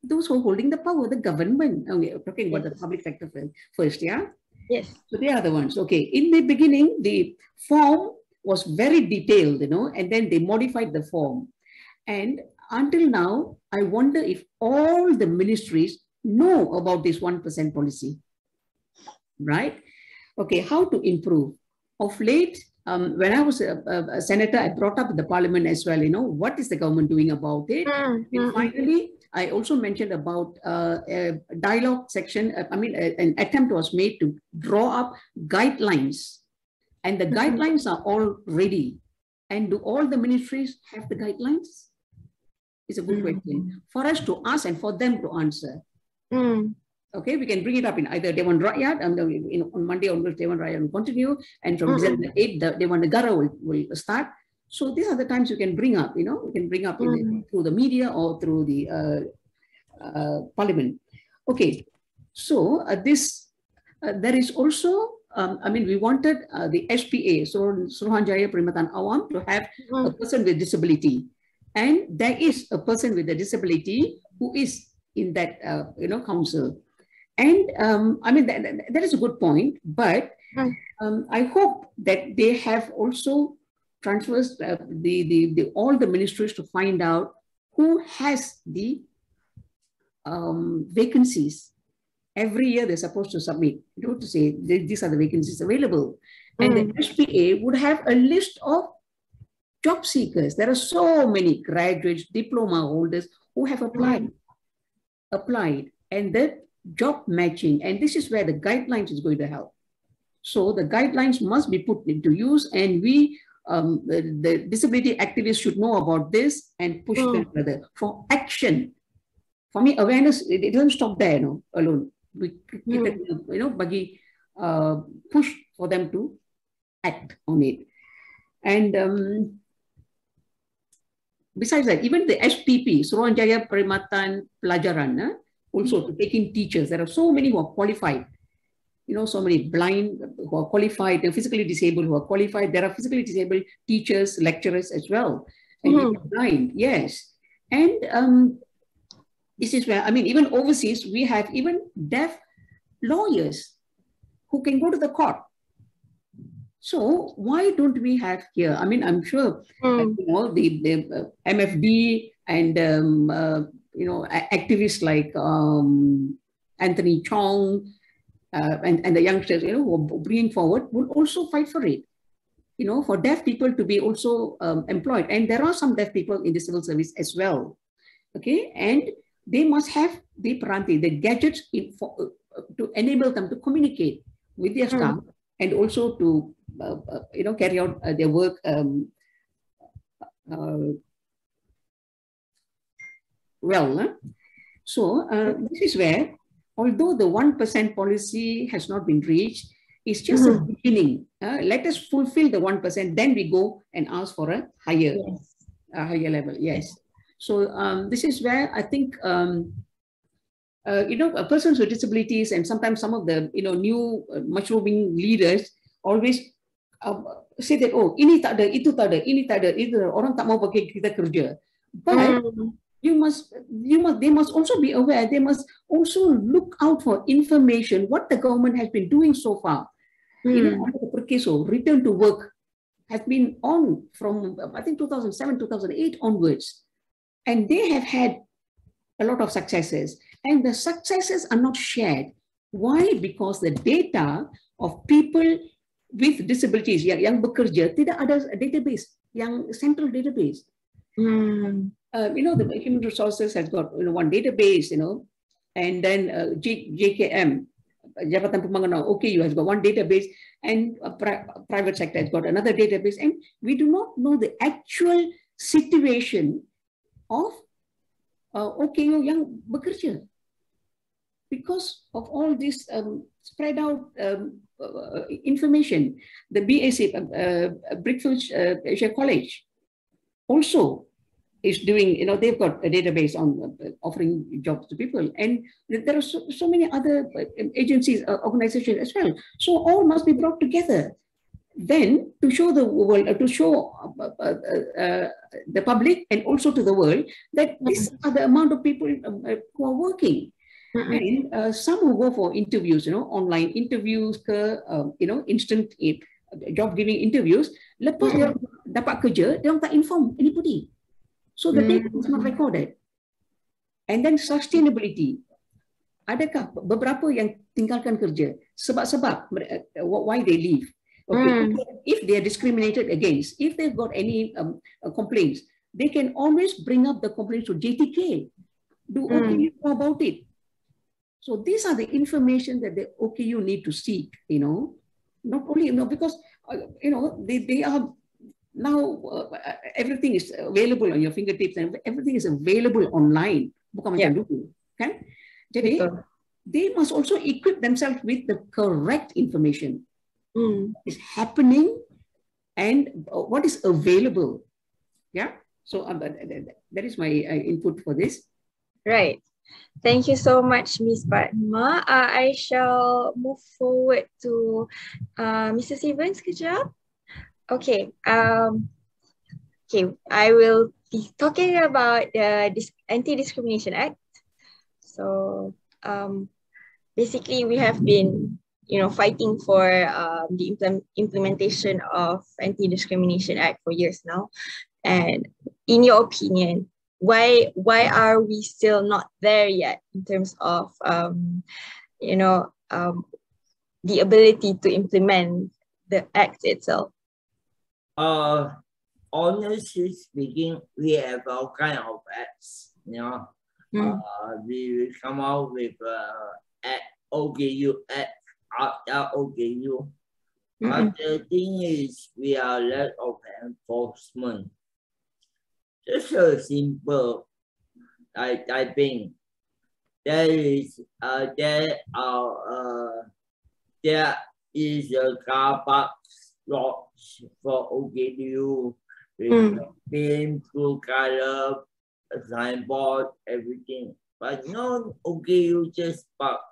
Those who are holding the power, the government. Okay, talking about the public sector first, yeah? Yes. So they are the ones. Okay, in the beginning, the form was very detailed, and then they modified the form. And until now, I wonder if all the ministries know about this 1% policy, right? Okay, how to improve? Of late, when I was a senator, I brought up in the parliament as well, what is the government doing about it? And finally, I also mentioned about a dialogue section. An attempt was made to draw up guidelines, and the guidelines are all ready. And do all the ministries have the guidelines? It's a good question for us to ask and for them to answer. Okay, we can bring it up in either Dewan Rakyat, on Monday onwards, Dewan Rakyat will continue, and from December 8, the Dewan Negara will start. So these are the times you can bring up, we can bring up through the media or through the parliament. Okay, so there is also, we wanted the SPA, so Suruhanjaya Perkhidmatan Awam, to have a person with disability. And there is a person with a disability who is in that, council. And that is a good point, but I hope that they have also transferred all the ministries to find out who has the vacancies. Every year they're supposed to submit, to say these are the vacancies available. And the SPA would have a list of job seekers. There are so many graduates, diploma holders who have applied, and the job matching. And this is where the guidelines is going to help. So the guidelines must be put into use, and we, the disability activists should know about this and push them further for action. For me, awareness, it doesn't stop there, alone. We keep it, Bagi, push for them to act on it. And besides that, even the SPP, Suruhanjaya Perkhidmatan Pelajaran, also to take in teachers. There are so many who are qualified. So many blind who are qualified, and physically disabled who are qualified. There are physically disabled teachers, lecturers as well. And even blind, yes. And this is where, even overseas, we have even deaf lawyers who can go to the court. So why don't we have here? I'm sure the MFD and activists like Anthony Chong and the youngsters, who are bringing forward, will also fight for it. For deaf people to be also employed, and there are some deaf people in the civil service as well. Okay, and they must have the peranti, the gadgets to enable them to communicate with their staff and also to carry out their work well. So this is where, although the 1% policy has not been reached, it's just a beginning. Let us fulfill the 1%, then we go and ask for a higher, higher level. Yes. So this is where I think persons with disabilities, and sometimes some of the new mushrooming leaders always say that, oh, ini tak ada, itu tak ada, ini tak ada, itu orang tak mau pakai kita kerja. But they must also be aware, they must also look out for information, what the government has been doing so far. Even under the Perkeso, return to work has been on from, I think, 2007, 2008 onwards. And they have had a lot of successes. And the successes are not shared. Why? Because the data of people with disabilities, yang bekerja, tidak ada database, yang central database. The human resources has got one database, and then JKM, Jabatan Pembangunan, OKU has got one database, and private sector has got another database, and we do not know the actual situation of OKU yang bekerja because of all this spread out information. The BAC, Brickfield Asia College, also is doing, they've got a database on offering jobs to people. And there are so many other agencies, organizations as well. So all must be brought together. then to show the world, to show the public and also to the world that these are the amount of people who are working. And some who go for interviews, online interviews, instant job giving interviews, lepas dia dapat kerja, dia orang tak inform anybody. So the data is not recorded. And then sustainability. Adakah beberapa yang tinggalkan kerja sebab-sebab why they leave? Okay, if they are discriminated against, if they've got any complaints, they can always bring up the complaints to JTK. Do OKU know about it? So these are the information that the OKU need to seek, not only, because, they are now, everything is available on your fingertips and everything is available online. Bukan macam dulu, kan? Jadi, they must also equip themselves with the correct information. Is happening and what is available. Yeah. So that is my input for this. Right. Thank you so much, Ms. Padma. I shall move forward to Mrs. Evans kejap. Okay. Okay. I will be talking about the Anti-Discrimination Act. So basically, we have been fighting for the implementation of Anti-Discrimination Act for years now. And in your opinion, why are we still not there yet in terms of the ability to implement the act itself? Honestly speaking, we have all kind of acts. We come out with OKU act. After OKU, but the thing is, we are lack of enforcement. Just a simple typing. There is a car park slot for OKU with pin, blue color, signboard, everything. But no OKU just park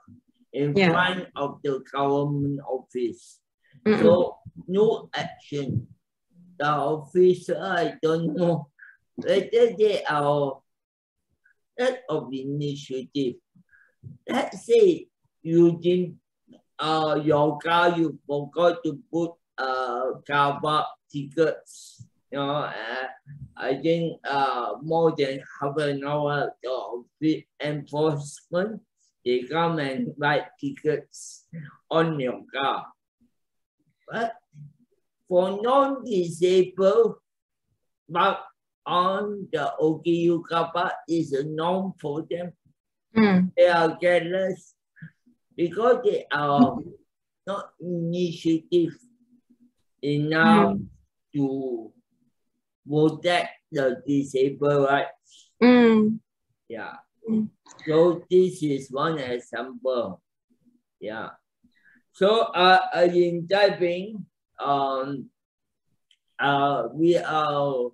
in front of the government office. So no action. The officer, I don't know whether they are that of initiative. Let's say you didn't your car, you forgot to put car park tickets. I think more than half an hour of enforcement. They come and write tickets on your car. But for non-disabled, but on the OKU car park is a norm for them. They are careless because they are not initiative enough to protect the disabled rights. Yeah. So this is one example. Yeah. So in typing, we are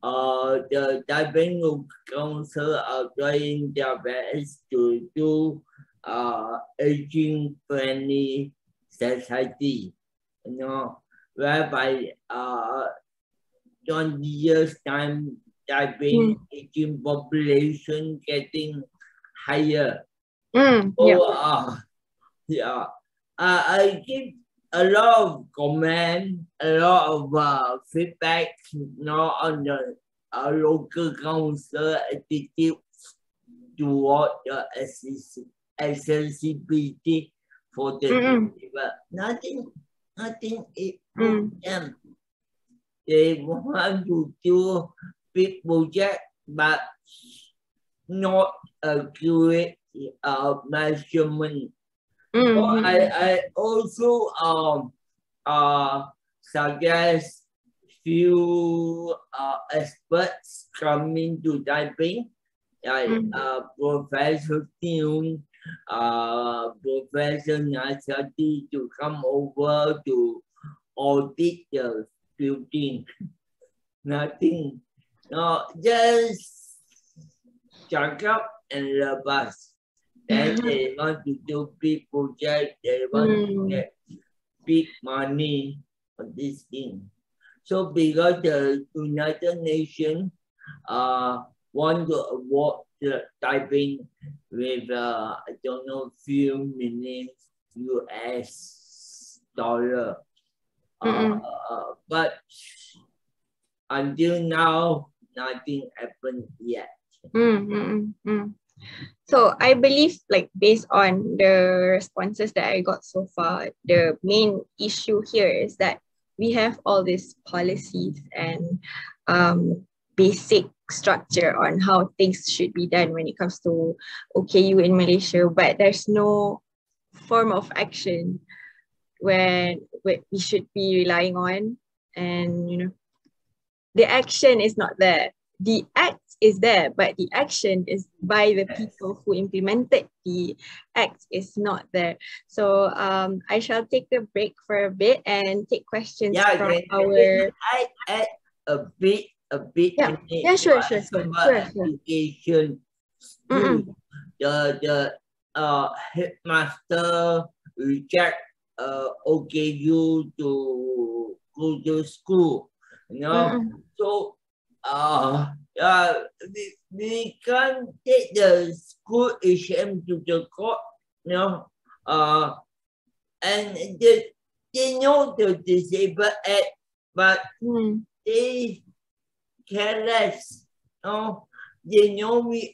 the typing council are trying their best to do aging friendly society. Whereby 20 years time typing aging population getting higher. I give a lot of comment, a lot of feedback on the local council attitude toward the accessibility for the people. Nothing improves them. They want to do big project, but not accurate measurement. So I also suggest few experts coming to typing, like Professor Tim, Professor Naziaty to come over to audit the building. Nothing. No, just check up and lepas. Then they want to do big project, they want to get big money. this thing. So because the United Nations want to award the typing with I don't know, few million US dollar. But until now, nothing happened yet. So I believe, like, based on the responses that I got so far, the main issue here is that we have all these policies and basic structure on how things should be done when it comes to OKU in Malaysia, but there's no form of action when we should be relying on, and you know, the action is not there. The act is there, but the action is by the people who implemented the act is not there. So I shall take a break for a bit and take questions from our. I add a bit. Yeah, sure. Education. The headmaster reject OKU to go to school. You know, so we can't take the school HM to the court. You know, and they know the Disabled Act, but they careless. No, they know we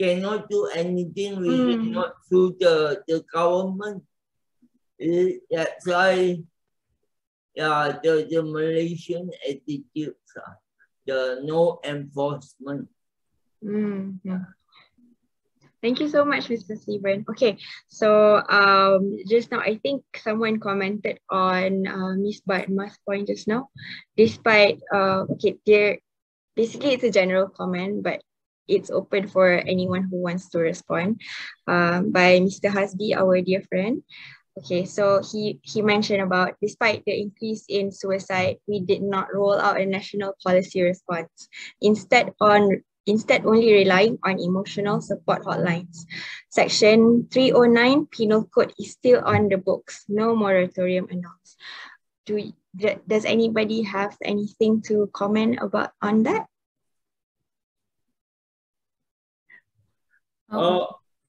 cannot do anything. We cannot through the government. That's why, the Malaysian attitudes, the no enforcement. Thank you so much, Mr. Steven. Okay, so just now I think someone commented on Ms. Batma's point just now. Despite basically it's a general comment, but it's open for anyone who wants to respond. By Mr. Hasbi, our dear friend. Okay, so he mentioned about, despite the increase in suicide, we did not roll out a national policy response. Instead only relying on emotional support hotlines. Section 309 Penal Code is still on the books. No moratorium announced. Does anybody have anything to comment on that?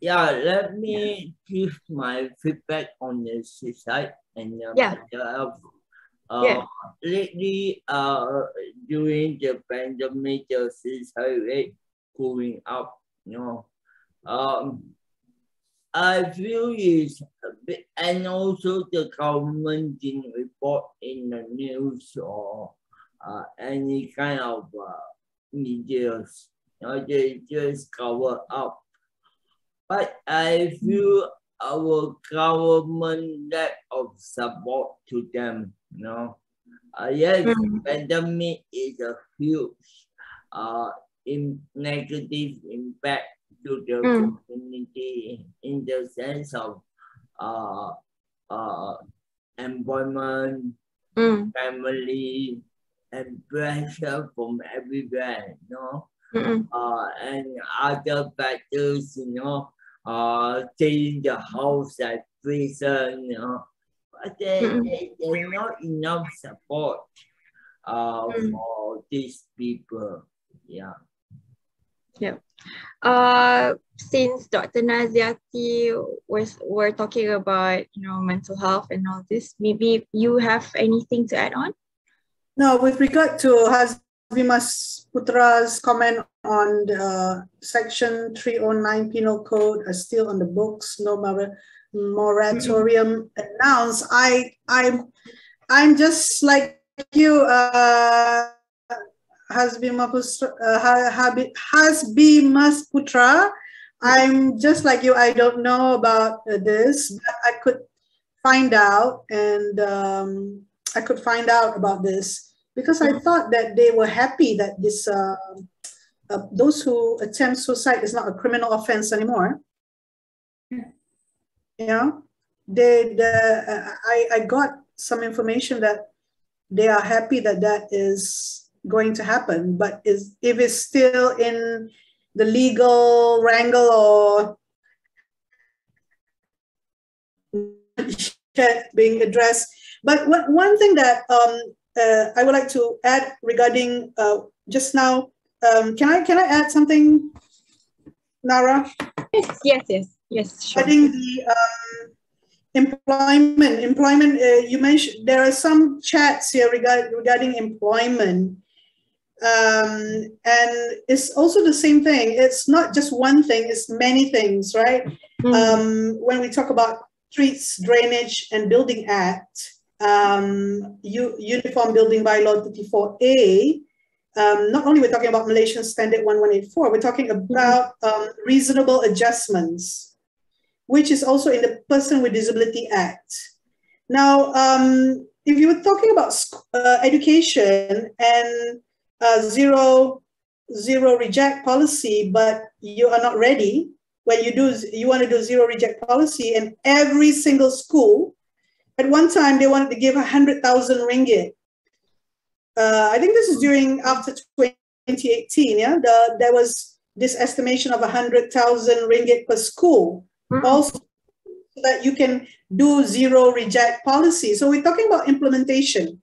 Let me give my feedback on the suicide and lately, during the pandemic, the suicide rate going up. You know, I feel is a bit, and also the government didn't report in the news or any kind of media. You know, they just cover up. But I feel our government lack of support to them. You know, yes, pandemic is a huge negative impact to the community in the sense of employment, family, and pressure from everywhere. You know, and other factors. You know. Staying in the house at prison, you know, but there's not enough support for these people. Since Dr. Naziaty were talking about, you know, mental health and all this, maybe you have anything to add on? No, with regard to Hasbimas Putra's comment on the Section 309 Penal Code are still on the books, no moratorium announced. I'm just like you, Hasbimas Putra. I'm just like you. I don't know about this, but I could find out, and I could find out about this. Because I thought that they were happy that this those who attempt suicide is not a criminal offense anymore. Yeah, I got some information that they are happy that that is going to happen. But if it's still in the legal wrangle or being addressed But one thing that I would like to add regarding just now, can I add something, Nara? Yes, sure. Regarding the employment, you mentioned there are some chats here regarding employment. And it's also the same thing. It's not just one thing, it's many things, right? When we talk about Streets, Drainage and Building Act, Uniform Building Bylaw 34A, not only we're talking about Malaysian Standard 1184, we're talking about reasonable adjustments, which is also in the Person with Disability Act. Now, if you were talking about education and zero reject policy, but you are not ready, when you want to do zero reject policy, and every single school, at one time they wanted to give 100,000 ringgit. I think this is after 2018, yeah? There was this estimation of 100,000 ringgit per school, also so that you can do zero reject policy. So we're talking about implementation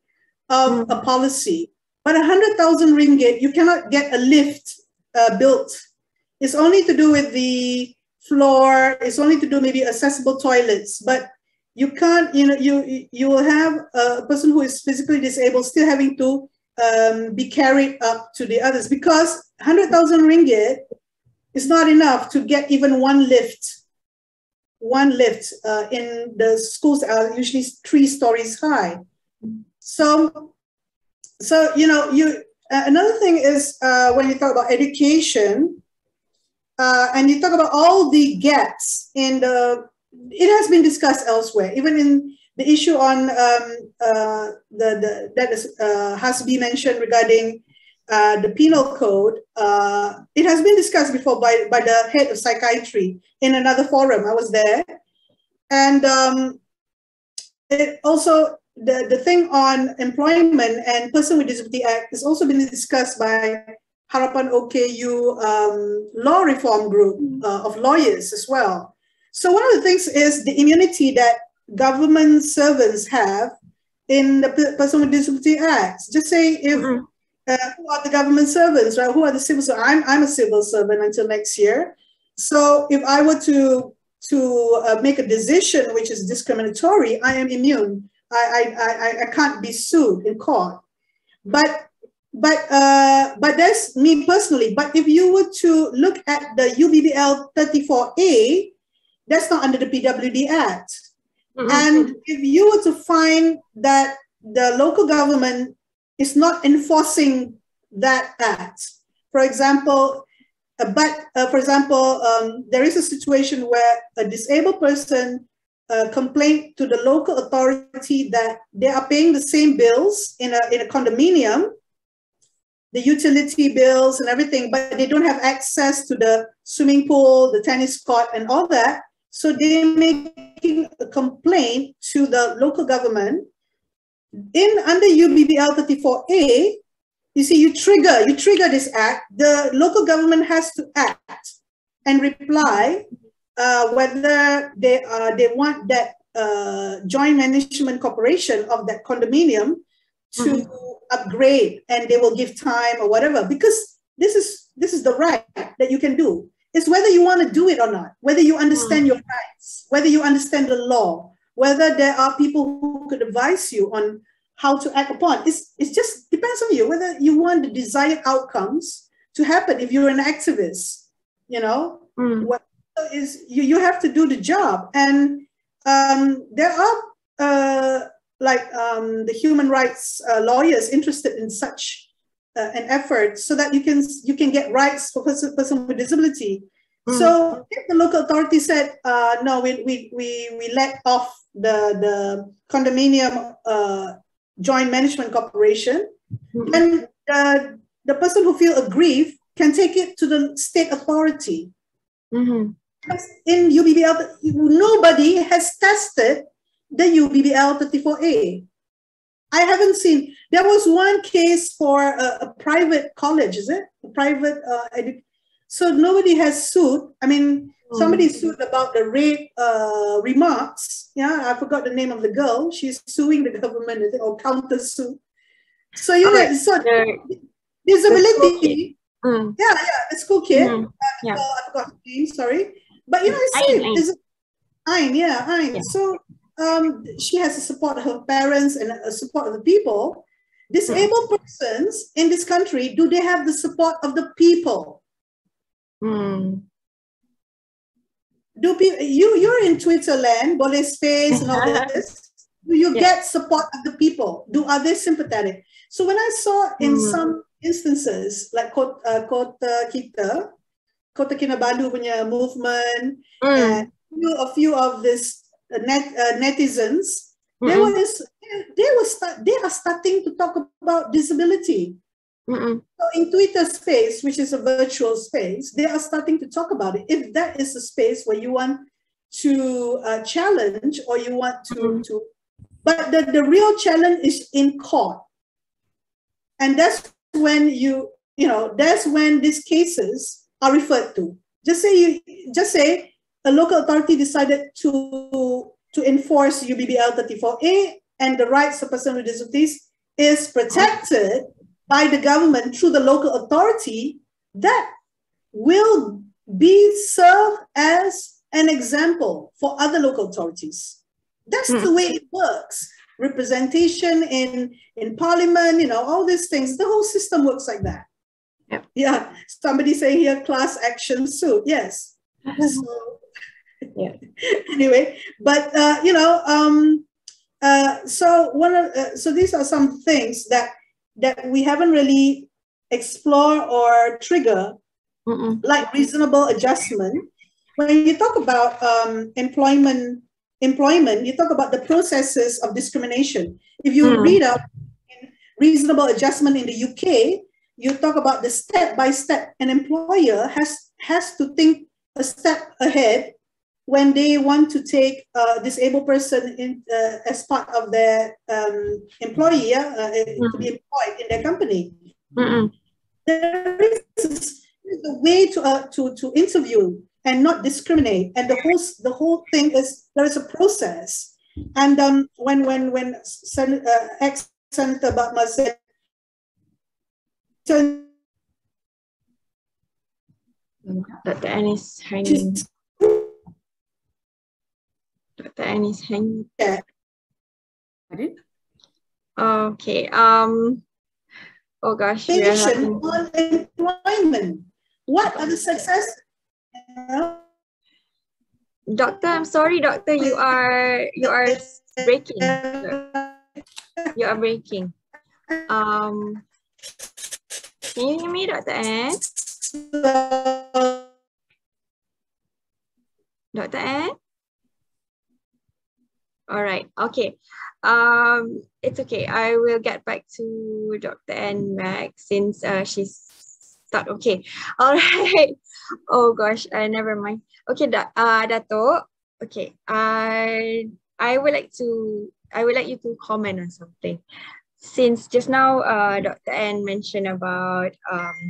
of a policy. But 100,000 ringgit, you cannot get a lift built. It's only to do with the floor. It's only to do maybe accessible toilets. But you can't, you will have a person who is physically disabled still having to be carried up to the others, because 100,000 ringgit is not enough to get even one lift. In the schools are usually 3 stories high. So another thing is when you talk about education, and you talk about all the gaps in it has been discussed elsewhere, even in the issue on has been mentioned regarding the penal code. It has been discussed before by the head of psychiatry in another forum. I was there, and it also. The thing on employment and Person with Disability Act has also been discussed by Harapan OKU law reform group of lawyers as well. So one of the things is the immunity that government servants have in the Person with Disability Act. Just say if who are the government servants, right? Who are the civil servants? I'm a civil servant until next year. So if I were to make a decision which is discriminatory, I am immune. I can't be sued in court, but that's me personally. But if you were to look at the UBBL 34A, that's not under the PWD Act. And if you were to find that the local government is not enforcing that act, for example, there is a situation where a disabled person complaint to the local authority that they are paying the same bills in a condominium, the utility bills and everything, but they don't have access to the swimming pool, the tennis court and all that. So they're making a complaint to the local government. Under UBBL 34A, you see, you trigger this act, the local government has to act and reply whether they want that joint management corporation of that condominium to upgrade, and they will give time or whatever, because this is the right that you can do. It's whether you want to do it or not, whether you understand your rights, whether you understand the law, whether there are people who could advise you on how to act upon. It just depends on you, whether you want the desired outcomes to happen. If you're an activist, what is you have to do the job. And there are the human rights lawyers interested in such an effort, so that you can get rights for person with disability. So if the local authority said no, we let off the condominium joint management corporation, then the person who feels aggrieved can take it to the state authority. In UBBL, nobody has tested the UBBL 34A. I haven't seen. There was one case for a private college, is it? A private so nobody has sued. I mean, Somebody sued about the rape remarks. Yeah, I forgot the name of the girl. She's suing the government or counter sue. So you know, so disability. Yeah, the school kid. I forgot her name. Sorry, but you know, it's Ayn. Yeah, Ayn. So she has the support of her parents and a support of the people. Disabled persons in this country, do they have the support of the people? Do people, you're in Twitter land, boleh space and all this. Do you get support of the people? Are they sympathetic? So when I saw in some instances, like Kota Kinabalu punya movement, and a few of this netizens, they are starting to talk about disability. So in Twitter space, which is a virtual space, they are starting to talk about it. If that is a space where you want to challenge or you want to but the real challenge is in court. And that's when that's when these cases are referred to. Just say a local authority decided to enforce UBBL 34A and the rights of persons with disabilities is protected by the government through the local authority, that will be served as an example for other local authorities. That's the way it works. Representation in parliament, all these things, the whole system works like that. Yeah, somebody saying here, class action suit, yes. So, anyway, but so these are some things that we haven't really explored or trigger, like reasonable adjustment. When you talk about employment, you talk about the processes of discrimination. If you read up reasonable adjustment in the UK, you talk about the step-by-step. An employer has to think a step ahead when they want to take a disabled person in, as part of their employee, to be employed in their company. There is a way to interview and not discriminate, and the whole thing is there is a process. And when ex-Senator Batma said, Dr. Anne is hanging. Dr. Anne is hanging. Okay. Oh gosh. On employment. What are the successes? Doctor, I'm sorry, doctor. You are breaking. You are breaking. Can you hear me, Dr. Anne? Dr. Anne? All right. Okay. It's okay. I will get back to Dr. Anne Max since she's stuck. Okay. All right. Oh gosh. Never mind. Okay, Dato. Okay. I would like you to comment on something. Since just now, Dr. Anne mentioned about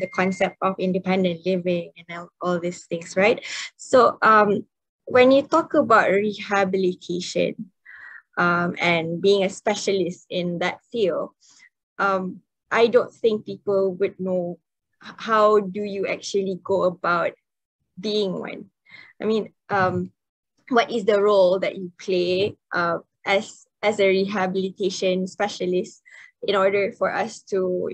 the concept of independent living and all these things, right? So when you talk about rehabilitation and being a specialist in that field, I don't think people would know how do you actually go about being one. I mean, what is the role that you play as a rehabilitation specialist in order for us to,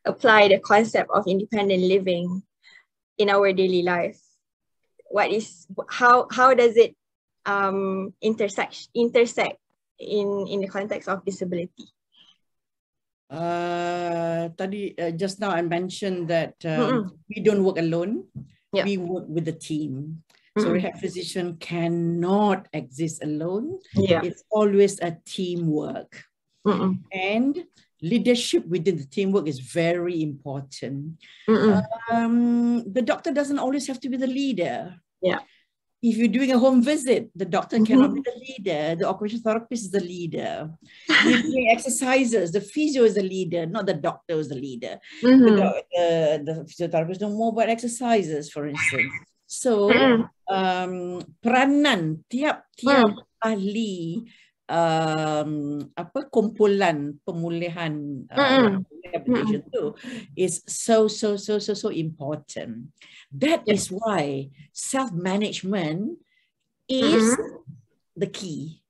apply the concept of independent living in our daily life? How does it intersect in the context of disability? Just now I mentioned that we don't work alone. We work with a team. So rehab physician cannot exist alone. It's always a teamwork. And leadership within the teamwork is very important. The doctor doesn't always have to be the leader. If you're doing a home visit, the doctor cannot be the leader. The occupational therapist is the leader. You're doing exercises, the physio is the leader, not the doctor is the leader. The physiotherapist know more about exercises, for instance. So peranan tiap-tiap ahli kumpulan pemulihan rehabilitation tu is so important. That is why self-management is the key.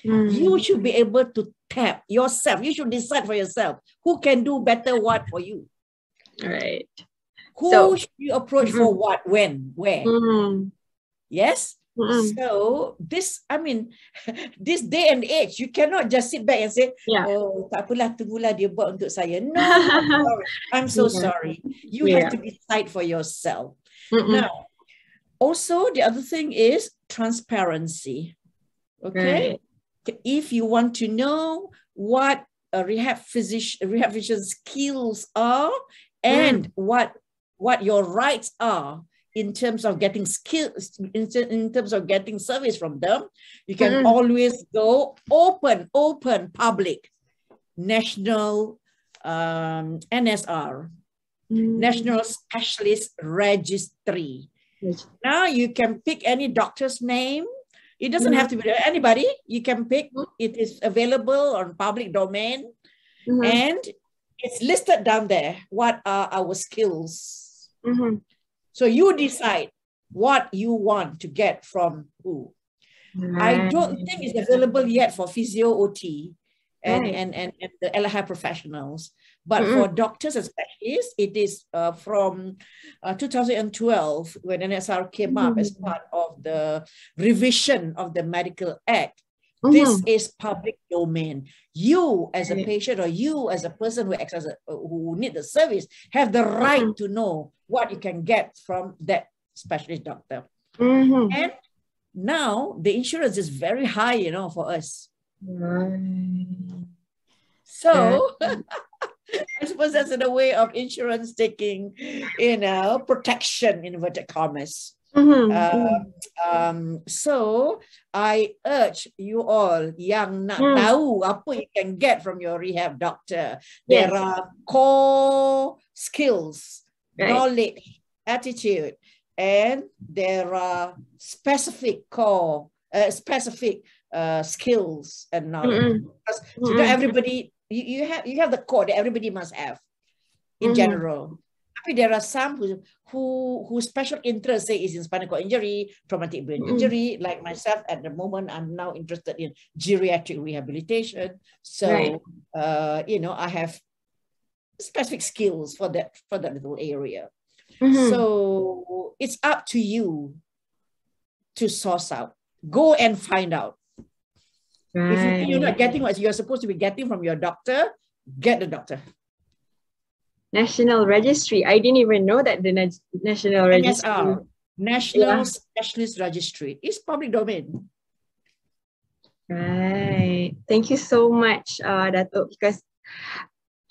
You should be able to tap yourself. You should decide for yourself who can do better what for you. Right. Who should you approach for what, when, where? Yes? So this, I mean, this day and age, you cannot just sit back and say, oh, tak apalah, tunggulah dia buat untuk saya. No, I'm so sorry. You have to decide for yourself. Now, also the other thing is transparency. Okay? If you want to know what a rehab physician skills are and what your rights are in terms of getting skills, in terms of getting service from them, you can always go open, public, national NSR, National Specialist Registry. Now you can pick any doctor's name. It doesn't have to be anybody. You can pick. It is available on public domain, and it's listed down there. What are our skills? So you decide what you want to get from who. I don't think it's available yet for physio OT and the Ahli professionals. But for doctors and specialists, it is from 2012 when NSR came up as part of the revision of the Medical Act. This is public domain. You as a patient or you as a person who need the service have the right to know what you can get from that specialist doctor. And now the insurance is very high, you know, for us. So I suppose that's in a way of insurance taking, you know, protection in inverted commas. So I urge you all yang nak tahu apa you can get from your rehab doctor. There are core skills, knowledge, attitude, and there are specific skills and knowledge. So not everybody, you have the core that everybody must have in general. But there are some whose special interest, say, is in spinal cord injury, traumatic brain injury. Like myself, at the moment, I'm now interested in geriatric rehabilitation. So, you know, I have specific skills for that little area. So it's up to you to source out. Go and find out. If you think you're not getting what you're supposed to be getting from your doctor, get the doctor. National Registry. I didn't even know that the National Registry. NSR, National Specialist Registry, is public domain. Right. Thank you so much, Dato, because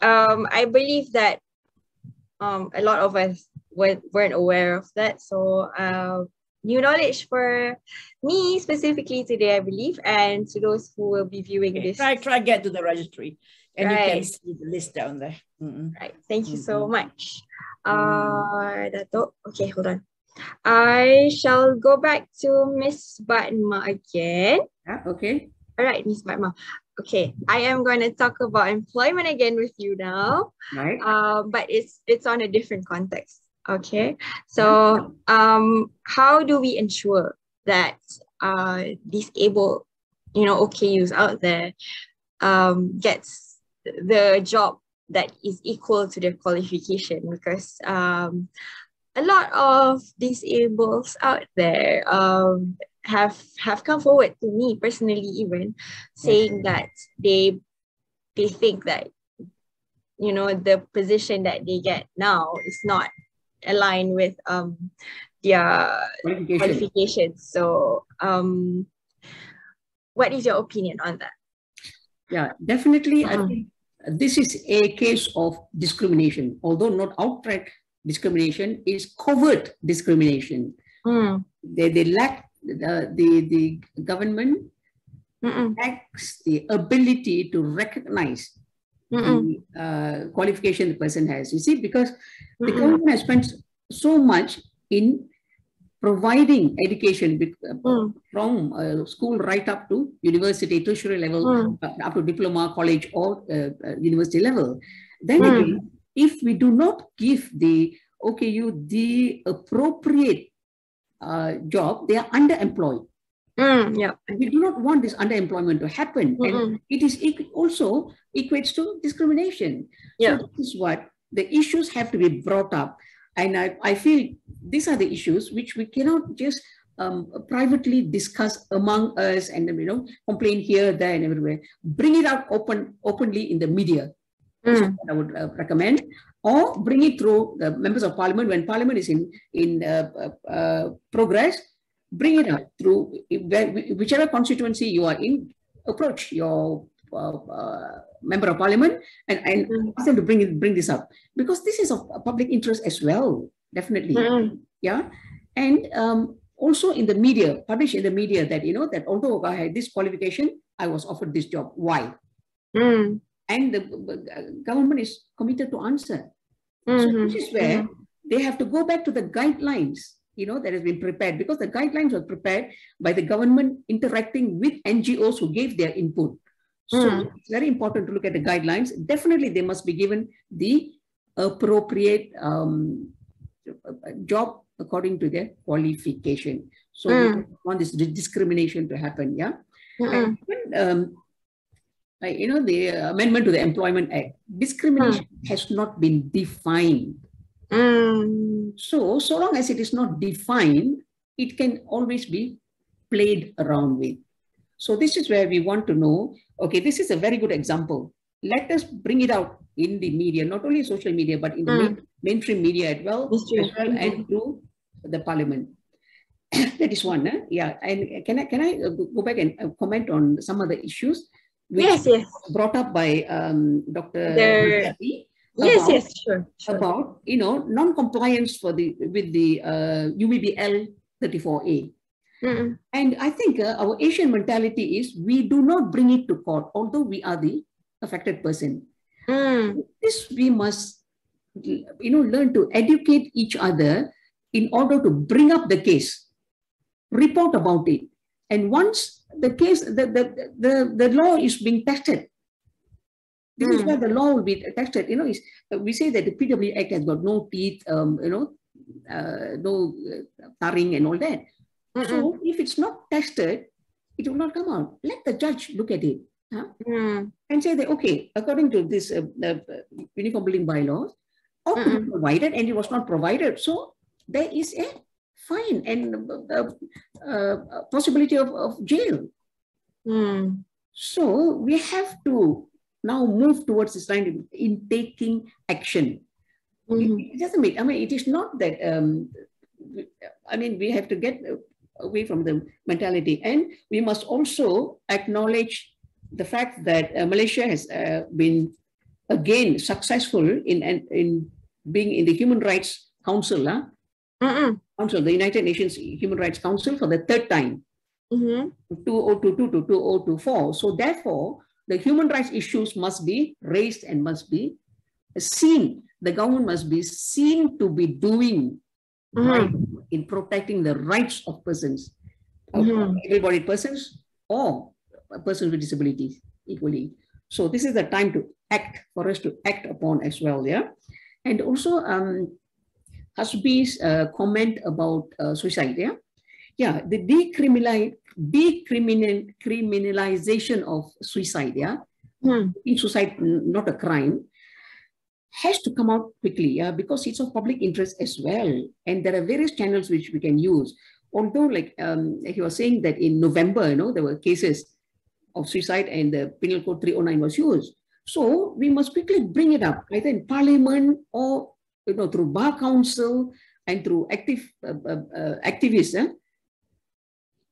I believe that a lot of us weren't aware of that. So new knowledge for me specifically today, I believe, and to those who will be viewing this. Try get to the registry. And you can see the list down there. Right. Thank you so much. Dato. Okay, hold on. I shall go back to Miss Batma again. Okay. All right, Miss Batma. Okay, I am going to talk about employment again with you now. Right. But it's on a different context. Okay. So how do we ensure that disabled, you know, OKUs out there gets the job that is equal to their qualification? Because a lot of disabled out there have come forward to me personally, even saying that they think that, you know, the position that they get now is not aligned with their qualifications. So what is your opinion on that? Yeah, definitely. I think this is a case of discrimination, although not outright discrimination, is covert discrimination. They lack the government lacks the ability to recognize the qualification the person has. You see, because the government has spent so much in providing education from school right up to university, tertiary level, up to diploma, college, or university level. Then again, if we do not give the OKU the appropriate job, they are underemployed. We do not want this underemployment to happen, and it also equates to discrimination. So this is what the issues have to be brought up, and I feel these are the issues which we cannot just privately discuss among us and complain here, there, and everywhere. Bring it out openly in the media. That's what I would recommend, or bring it through the members of parliament when parliament is in progress. Bring it up through whichever constituency you are in. Approach your member of parliament and ask them to bring this up, because this is of public interest as well, definitely. Yeah, and also in the media, publish in the media that that although I had this qualification, I was offered this job. Why? And the government is committed to answer. So this is where they have to go back to the guidelines that has been prepared, because the guidelines were prepared by the government interacting with NGOs who gave their input. So it's very important to look at the guidelines. Definitely they must be given the appropriate job according to their qualification. So we don't want this discrimination to happen. Yeah. And, the amendment to the Employment Act, discrimination has not been defined. So long as it is not defined, it can always be played around with. So this is where we want to know, okay, this is a very good example. Let us bring it out in the media, not only social media, but in the mainstream media as well, and through the parliament. That is one. Yeah. And can I go back and comment on some other issues which brought up by Dr. Naziaty? Sure. About non-compliance with the UBBL 34A. And I think our Asian mentality is we do not bring it to court, although we are the affected person. This we must learn to educate each other in order to bring up the case, report about it, and once the case the law is being tested. This is where the law will be tested. We say that the PW Act has got no teeth, no tarring and all that. So if it's not tested, it will not come out. Let the judge look at it and say that, okay, according to this uniform building bylaws, ought to be provided, and it was not provided. So there is a fine and possibility of jail. So we have to now move towards this line in taking action. It doesn't mean, it is not that, we have to get away from the mentality, and we must also acknowledge the fact that Malaysia has been again successful in being in the Human Rights Council, the United Nations Human Rights Council, for the third time, 2022 to 2024. So therefore, the human rights issues must be raised and must be seen. The government must be seen to be doing right in protecting the rights of persons, able-bodied persons or persons with disabilities equally. So this is the time to act, for us to act upon as well. Yeah, and also Hasbi's comment about suicide. Yeah, the decriminalization of suicide, in suicide not a crime, has to come out quickly, because it's of public interest as well. And there are various channels which we can use. Although, like he was saying that in November, there were cases of suicide and the Penal Code 309 was used. So we must quickly bring it up, either in Parliament or through Bar Council and through activists,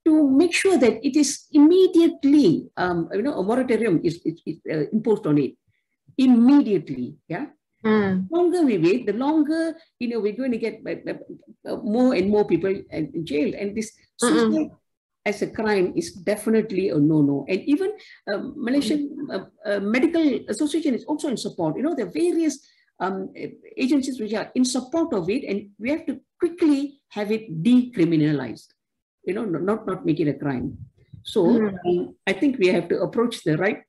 to make sure that it is immediately, a moratorium is imposed on it immediately. Yeah. Longer we wait, the longer we're going to get more and more people in jail. And this suicide as a crime is definitely a no-no. And even Malaysian Medical Association is also in support. There are various agencies which are in support of it, and we have to quickly have it decriminalized, not make it a crime. So I think we have to approach the right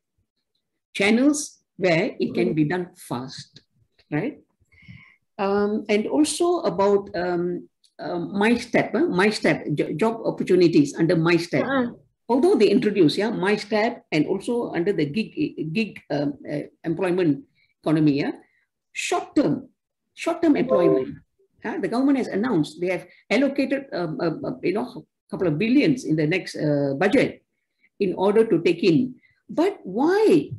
channels where it can be done fast, right? And also about My Step, job opportunities under My Step. Although they introduce My Step, and also under the gig employment economy, short-term employment. The government has announced they have allocated a couple of billions in the next budget in order to take in. But why?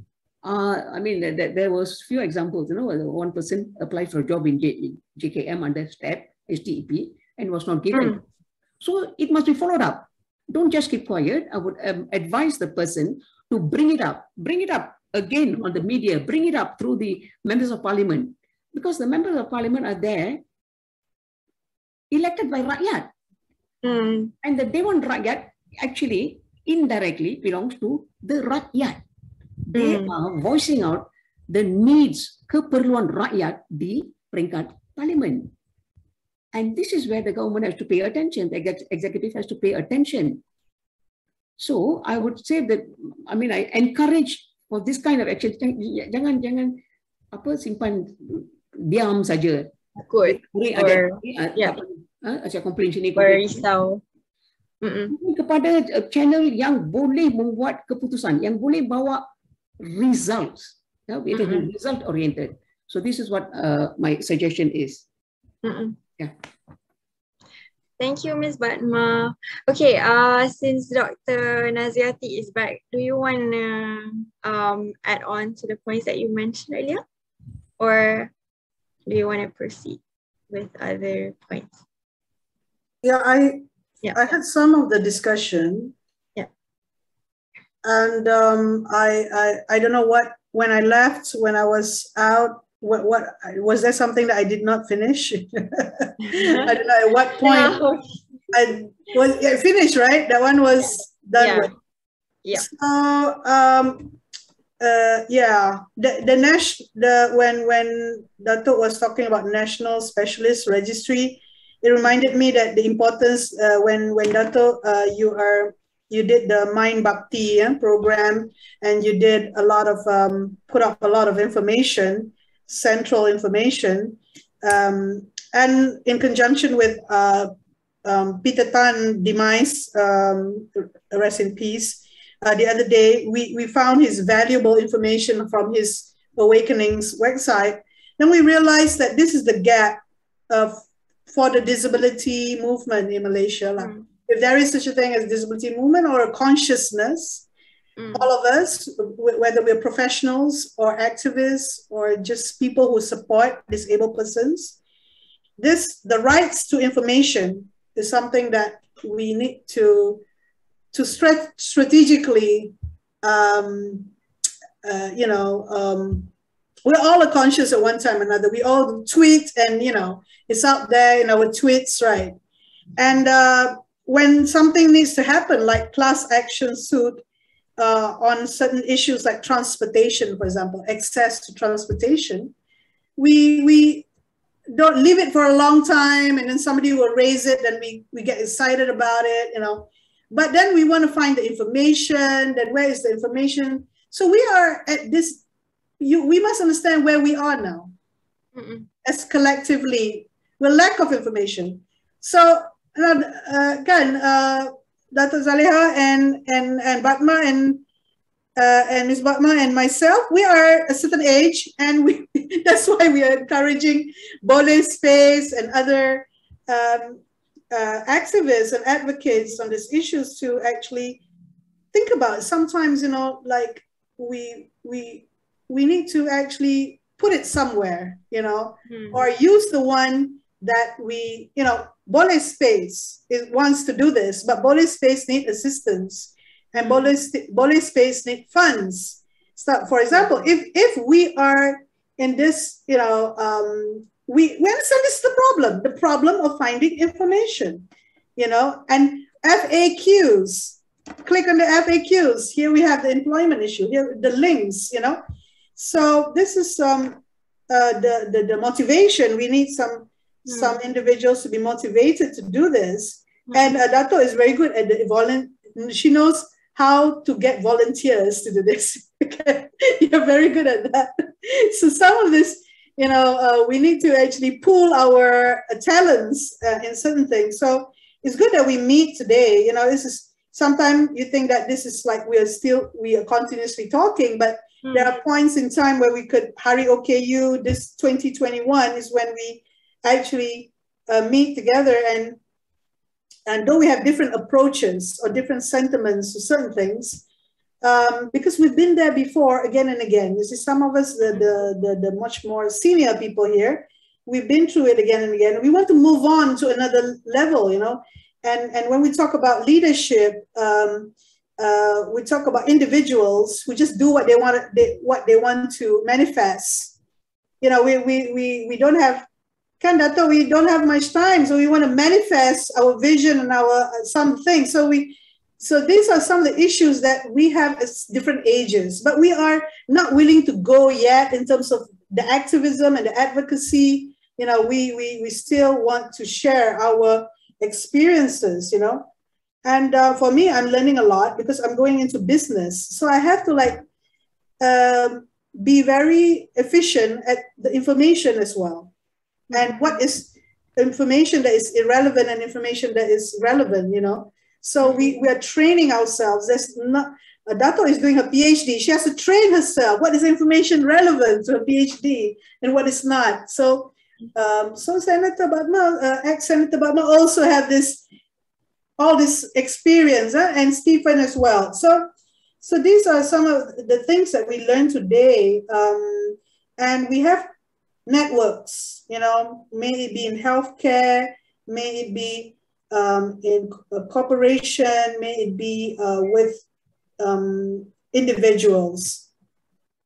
I mean, there was few examples. One person applied for a job in JKM under STEP, STEP, and was not given. So it must be followed up. Don't just keep quiet. I would advise the person to bring it up again on the media, bring it up through the members of parliament, because the members of parliament are there elected by Rakyat. And the Dewan Rakyat actually indirectly belongs to the Rakyat. They are voicing out the needs, keperluan rakyat di peringkat parlimen. And this is where the government has to pay attention, the executive has to pay attention. So I would say that, I mean, I encourage for this kind of action. Jangan simpan diam saja. Takut. Ada komplain sini. Berisau. Kepada channel yang boleh membuat keputusan, yang boleh bawa results. It is result oriented. So this is what my suggestion is. Yeah. Thank you, Ms. Bathma. Okay, since Dr. Naziaty is back, do you want to add on to the points that you mentioned earlier? Or do you want to proceed with other points? Yeah, I had some of the discussion. Yeah. And I don't know what, when I left, when I was out, what was there something that I did not finish? I don't know at what point. No. I finished, right? That one was done with. Yeah. So when Dato was talking about National Specialist Registry, it reminded me that the importance when Dato you did the Mind Bhakti program, and you did a lot of put up a lot of information, central information, and in conjunction with Peter Tan demise, rest in peace. The other day, we found his valuable information from his Awakenings website. Then we realized that this is the gap for the disability movement in Malaysia. If there is such a thing as disability movement or a consciousness, all of us, whether we're professionals or activists or just people who support disabled persons, the rights to information is something that we need to strategically, we're all conscious at one time or another. We all tweet, and it's out there in our tweets, right? And when something needs to happen, like class action suit on certain issues like transportation, for example, access to transportation, we don't leave it for a long time, and then somebody will raise it, and we get excited about it, But then we want to find the information, then where is the information? So we are at this, we must understand where we are now. As collectively, we're lack of information. So, Dato Zaliha and Bathma and Ms. Bathma and myself, we are a certain age, and that's why we are encouraging Boleh Space and other activists and advocates on these issues to actually think about it. Sometimes, like we need to actually put it somewhere, or use the one that we, Boleh Space wants to do this, but Boleh Space need assistance, and Boleh Space need funds. So, for example, if we are in this, we understand this is the problem of finding information, and FAQs. Click on the FAQs. Here we have the employment issue. Here the links, So this is the motivation. We need some individuals to be motivated to do this. And Dato is very good at she knows how to get volunteers to do this. You're very good at that. So some of this, we need to actually pool our talents in certain things. So it's good that we meet today. This is, sometimes you think that this is like we are continuously talking, but there are points in time where we could hurry OKU. This 2021 is when we actually meet together, and though we have different approaches or different sentiments to certain things, because we've been there before again and again. You see, some of us, the much more senior people here, we've been through it again and again. We want to move on to another level, And when we talk about leadership, we talk about individuals who just do what they want to manifest. We don't have, Dato, we don't have much time, so we want to manifest our vision and our something. So these are some of the issues that we have at different ages, but we are not willing to go yet in terms of the activism and the advocacy. We still want to share our experiences, And for me, I'm learning a lot because I'm going into business. So I have to be very efficient at the information as well. And what is information that is irrelevant and information that is relevant, So we are training ourselves. There's not, Dato is doing her PhD. She has to train herself. What is information relevant to a PhD and what is not? So Senator Bathma, ex-Senator Bathma also have all this experience, and Stephen as well. So these are some of the things that we learned today. And we have networks, may it be in healthcare, may it be in a corporation, may it be with individuals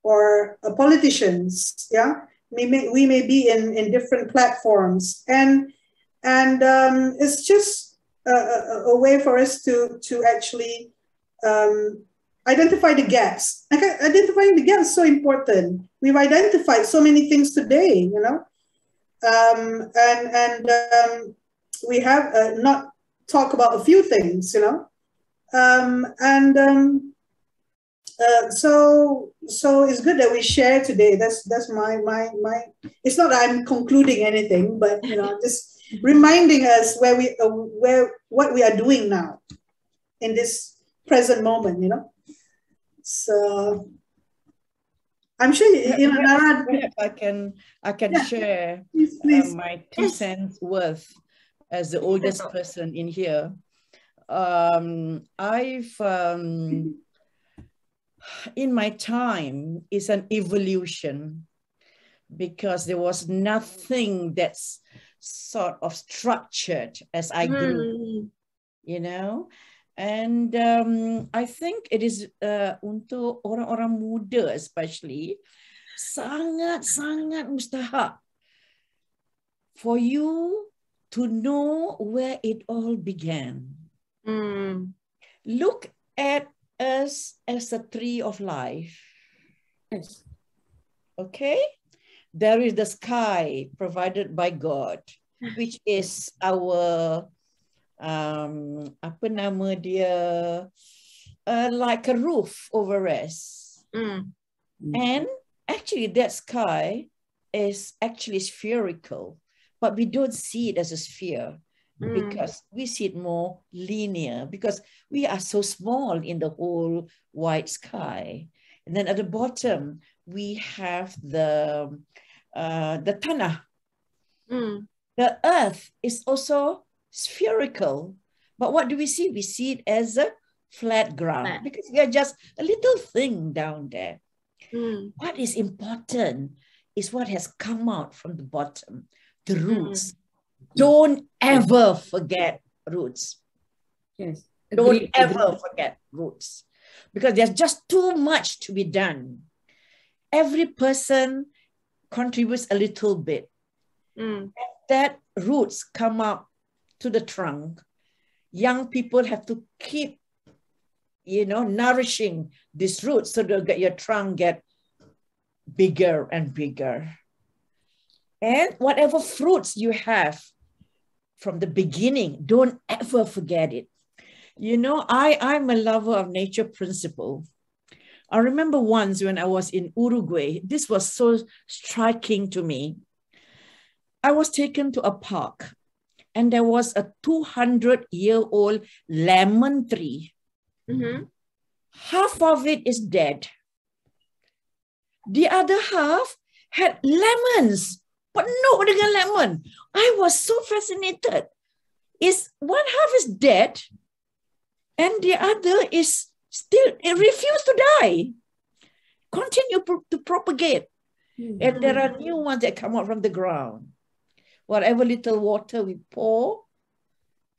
or politicians, yeah? We may be in different platforms, and it's just a way for us to actually identify the gaps. Identifying the gaps is so important. We've identified so many things today, and we have not talked about a few things, so it's good that we share today. That's my. It's not that I'm concluding anything, but just reminding us what we are doing now in this present moment. So I'm sure Nara. I can share please. My 2 cents worth as the oldest person in here. I've in my time is an evolution, because there was nothing that's sort of structured as I grew, and I think it is untuk orang-orang muda especially sangat mustahak for you to know where it all began. Look at us as a tree of life. Yes. Okay? There is the sky provided by God, which is our apa nama dia, like a roof over us. And actually that sky is actually spherical, but we don't see it as a sphere. Because we see it more linear, because we are so small in the whole wide sky. And then at the bottom, we have the tanah. The earth is also spherical. But what do we see? We see it as a flat ground, because we are just a little thing down there. What is important is what has come out from the bottom, the roots. Don't ever forget roots. Yes. Don't ever forget roots, because there's just too much to be done. Every person contributes a little bit. And that roots come up to the trunk. Young people have to keep, nourishing these roots so that your trunk get bigger and bigger. And whatever fruits you have from the beginning, don't ever forget it. You know, I'm a lover of nature principle. I remember once when I was in Uruguay, this was so striking to me. I was taken to a park and there was a 200-year-old lemon tree. Mm-hmm. Half of it is dead. The other half had lemons, but no dengan lemon. I was so fascinated. One half is dead and the other is still, it refused to die. Continue to propagate. Mm-hmm. And there are new ones that come out from the ground. Whatever little water we pour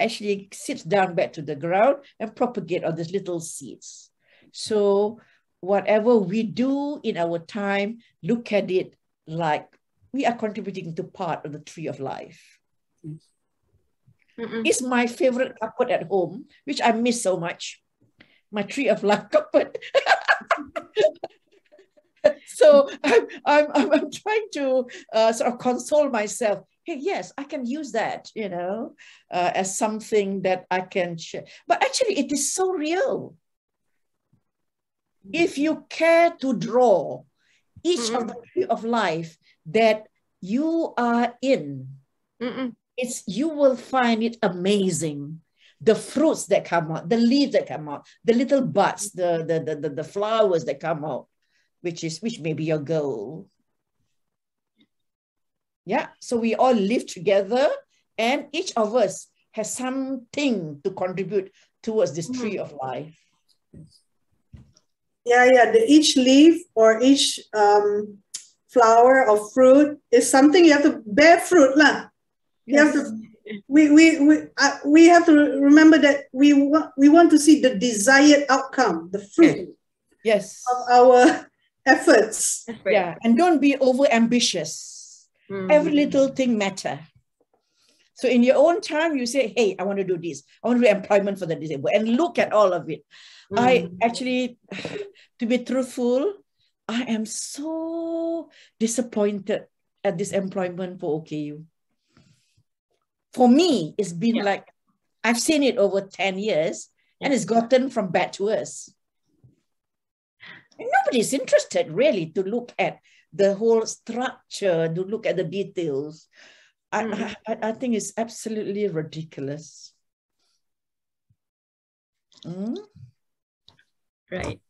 actually sits down back to the ground and propagate on these little seeds. So whatever we do in our time, look at it like we are contributing to part of the tree of life. It's my favorite cupboard at home, which I miss so much. My tree of life cupboard. So I'm trying to sort of console myself. Hey, yes, I can use that, you know, as something that I can share. But actually, it is so real. If you care to draw each of the tree of life that you are in, you will find it amazing. The fruits that come out, the leaves that come out, the little buds, the flowers that come out, which may be your goal. Yeah, so we all live together and each of us has something to contribute towards this tree of life. Yeah, each leaf or each flower or fruit is something you have to bear fruit lah. You have to, we have to remember that we want to see the desired outcome, the fruit of our efforts. Yeah, and don't be over ambitious. Every little thing matter. So in your own time, you say, hey, I want to do this. I want to do employment for the disabled. And look at all of it. I actually, to be truthful, I am so disappointed at this employment for OKU. For me, it's been like, I've seen it over 10 years and it's gotten from bad to worse. And nobody's interested really to look at the whole structure, to look at the details. I think it's absolutely ridiculous. Right.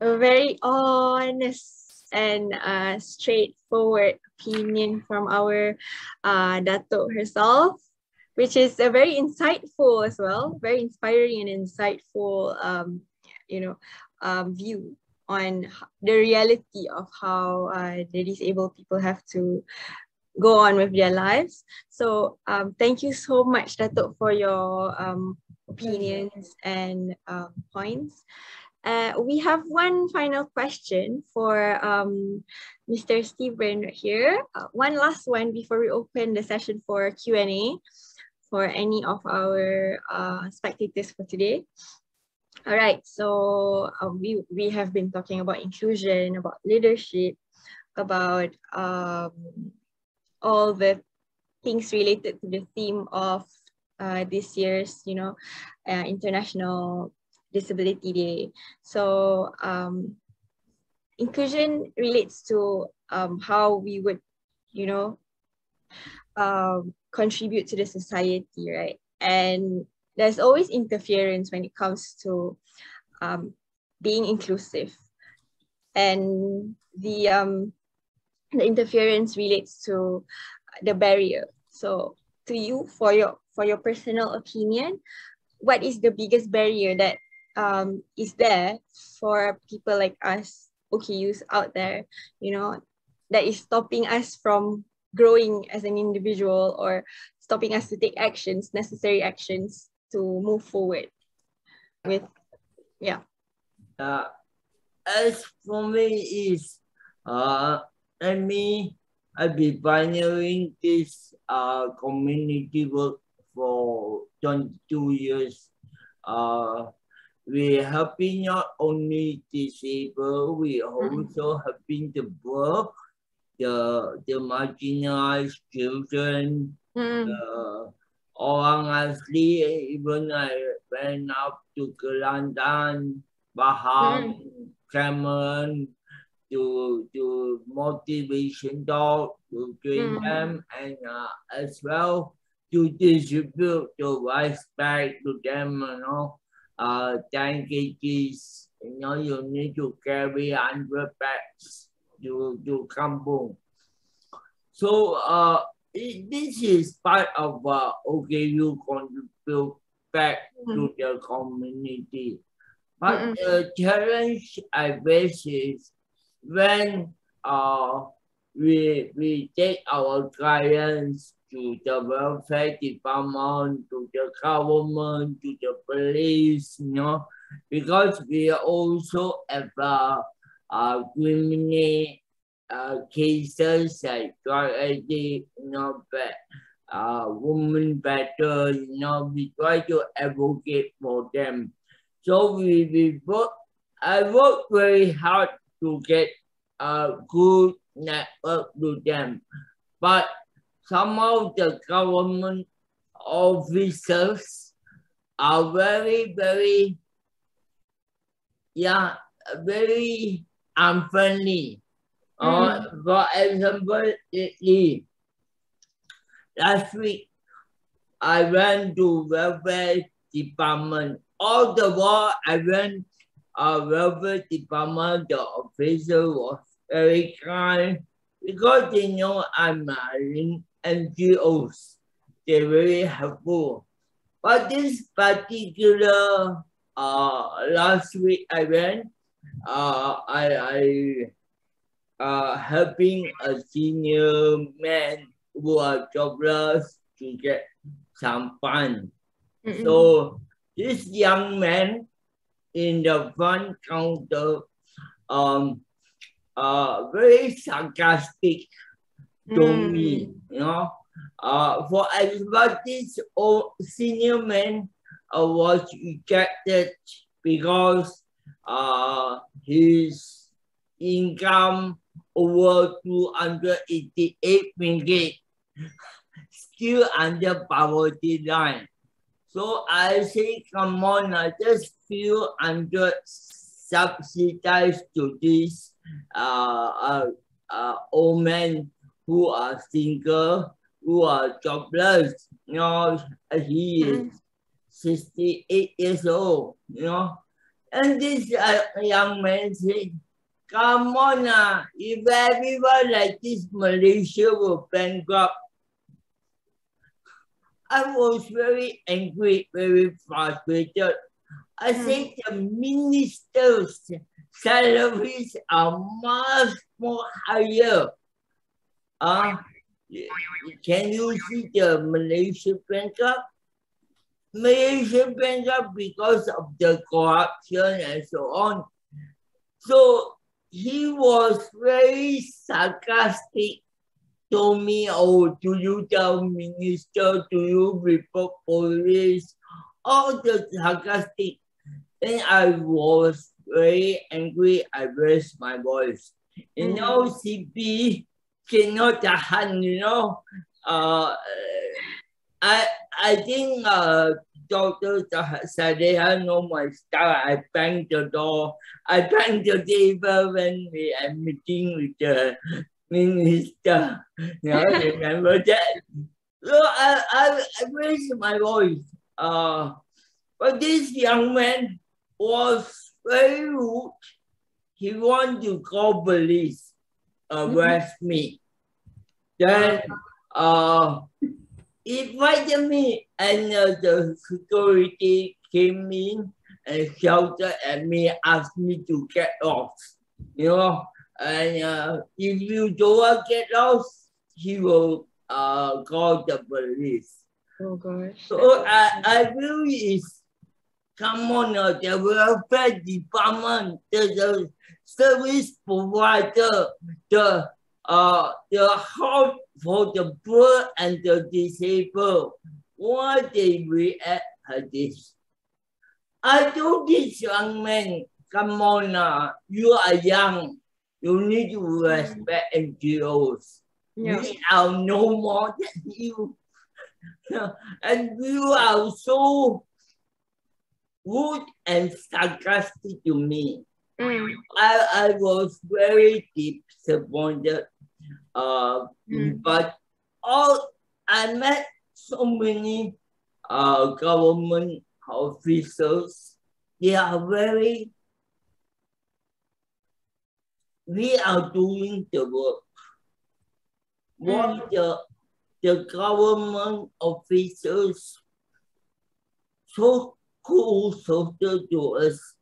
A very honest and straightforward opinion from our Dato herself, which is very insightful as well, very inspiring and insightful, view on the reality of how the disabled people have to go on with their lives. So thank you so much, Dato, for your opinions and points. We have one final question for Mr. Stephen here. One last one before we open the session for Q&A for any of our spectators for today. All right, so we have been talking about inclusion, about leadership, about all the things related to the theme of this year's, International Disability Day. So inclusion relates to how we would, contribute to the society, right? And there's always interference when it comes to being inclusive, and the interference relates to the barrier. So, to you, for your personal opinion, what is the biggest barrier that is there for people like us, OKUs out there, that is stopping us from growing as an individual or stopping us to take necessary actions to move forward with, as for me is, I've been pioneering this community work for 22 years. We're helping not only disabled, we also helping the poor, the marginalized children, orang asli. Even I went up to Kelantan, Baham, Cameron, to motivation talk, to train them, and as well to distribute the rice bag to them, 10 kgs, you need to carry 100 bags to kampung. So this is part of OKU contribute back to the community. But the challenge I face is when we take our clients to the welfare department, to the government, to the police, because we also have criminal cases like drug addict, woman battle, we try to advocate for them. So I work very hard to get a good network to them. But some of the government officers are very, very, very unfriendly. For example, last week, I went to welfare department. All the while I went welfare department, the officer was very kind because they know I'm in NGOs. They're very helpful. But this particular last week I went, I helping a senior man who are jobless to get some fund. So this young man in the front counter, very sarcastic to me, For example, this old senior man was rejected because his income over 288 ringgit, still under poverty line. So I say, come on, I just feel under subsidized to this old men who are single, who are jobless. He is 68 years old, And this young man said, come on, if everyone like this, Malaysia will bankrupt. I was very angry, very frustrated. I said the ministers' salaries are much more higher. Can you see the Malaysia bankrupt? Malaysia bankrupt because of the corruption and so on. So he was very sarcastic. Told me, do you tell minister, do you report police? All the sarcastic. Then I was very angry. I raised my voice. CP cannot tahan, I think Dr. Zaliha know my style. I bang the door. I bang the table when we are meeting with the minister. Remember that? So I raised my voice. But this young man was very rude. He wanted to call police, arrest me. Then he invited me, and the security came in and shouted at me, asked me to get off. And if you don't get lost, he will call the police. Oh gosh. So I really is, come on, the welfare department, the service provider, the help for the poor and the disabled. Why they react like this? I told this young man, come on, you are young. You need to respect NGOs. Yeah. We are no more than you. And you are so rude and sarcastic to me. I was very disappointed. But I met so many government officials. They are very, we are doing the work. What the government officials so cool, so to us,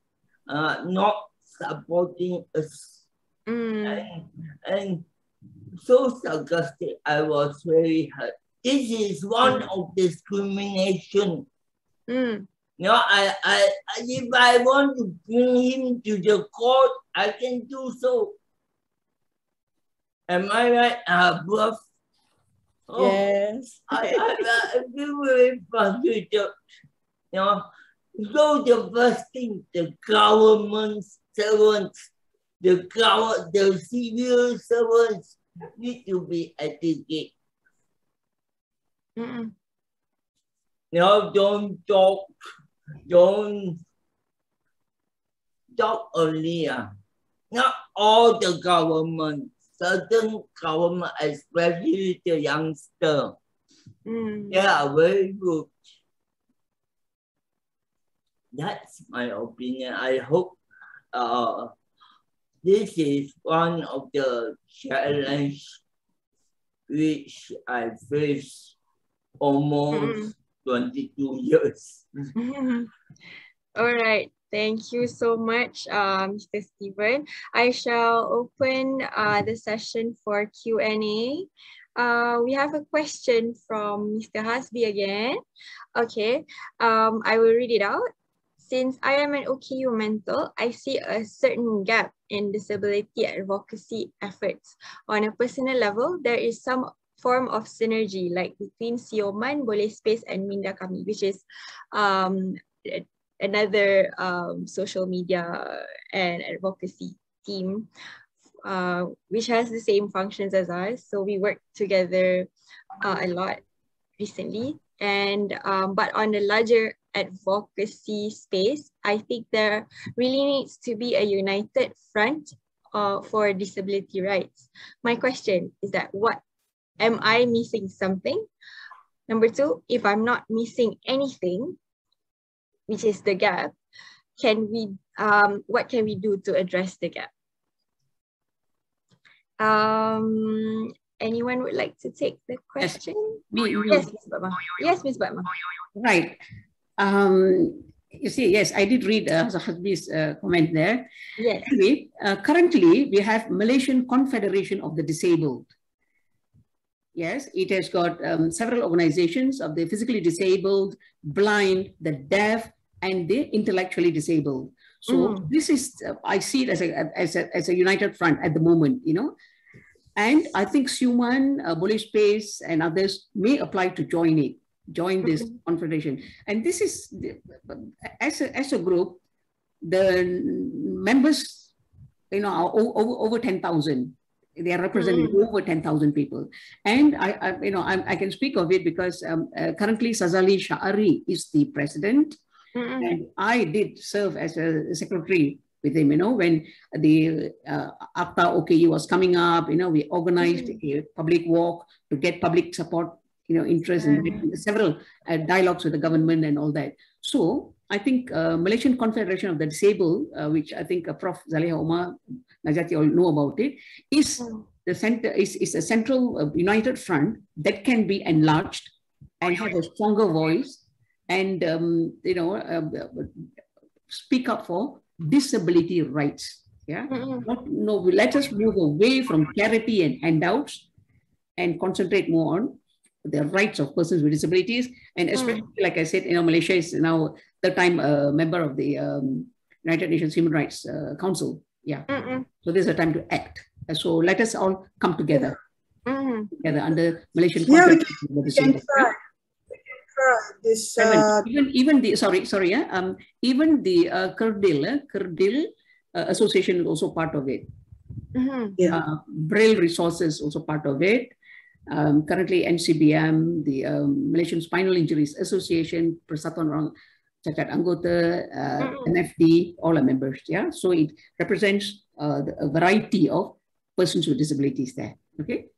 not supporting us. And so sarcastic, I was very hurt. This is one of discrimination. You know, if I want to bring him to the court, I can do so. Am I right, Prof? Oh, Yes. I feel very frustrated. You know, so the first thing, the government servants, the civil servants need to be educated. No, don't talk only. Not all the government, certain government, especially the youngster, they are very good. That's my opinion. I hope this is one of the challenges which I face almost 22 years. All right. Thank you so much, Mr. Stephen. I shall open the session for Q&A. We have a question from Mr. Hasbi again. Okay, I will read it out. Since I am an OKU mentor, I see a certain gap in disability advocacy efforts. On a personal level, there is some form of synergy like between Sioman, Boleh Space and Minda Kami, which is another social media and advocacy team, which has the same functions as us. So we work together a lot recently. And but on the larger advocacy space, I think there really needs to be a united front for disability rights. My question is that am I missing something? Number two, if I'm not missing anything, which is the gap, what can we do to address the gap? Anyone would like to take the question? Yes, Ms. Batma. Yes, Ms. Batma. Right. You see, yes, I did read Hasbi's comment there. Yes. Anyway, currently, we have Malaysian Confederation of the Disabled. Yes, it has got several organizations of the physically disabled, blind, the deaf, and the intellectually disabled. So this is, I see it as a united front at the moment, you know. And I think Suman, Boleh Space, and others may apply to join this confederation. And this is, as a group, the members, you know, are over 10,000. They are representing over 10,000 people. And I can speak of it because currently Sazali Sha'ari is the president. And I did serve as a secretary with him, you know, when the Akta OKU was coming up, you know, we organized a public walk to get public support, you know, interest in several dialogues with the government and all that. So I think Malaysian Confederation of the Disabled, which I think Prof. Zaliha, Omar, Naziaty all know about it, is the center, is a central united front that can be enlarged and have a stronger voice and speak up for disability rights. Yeah, let us move away from charity and handouts and concentrate more on the rights of persons with disabilities. And especially, like I said, you know, Malaysia is now third-time member of the United Nations Human Rights Council. Yeah, so there's a time to act. So let us all come together, together under Malaysian. Yeah, we can try. This even the even the Kerdil Association is also part of it. Braille resources also part of it. Currently NCBM, the Malaysian Spinal Injuries Association, Persatuan Orang Cacat Anggota, NFD, all are members. Yeah, so it represents a variety of persons with disabilities there. Okay.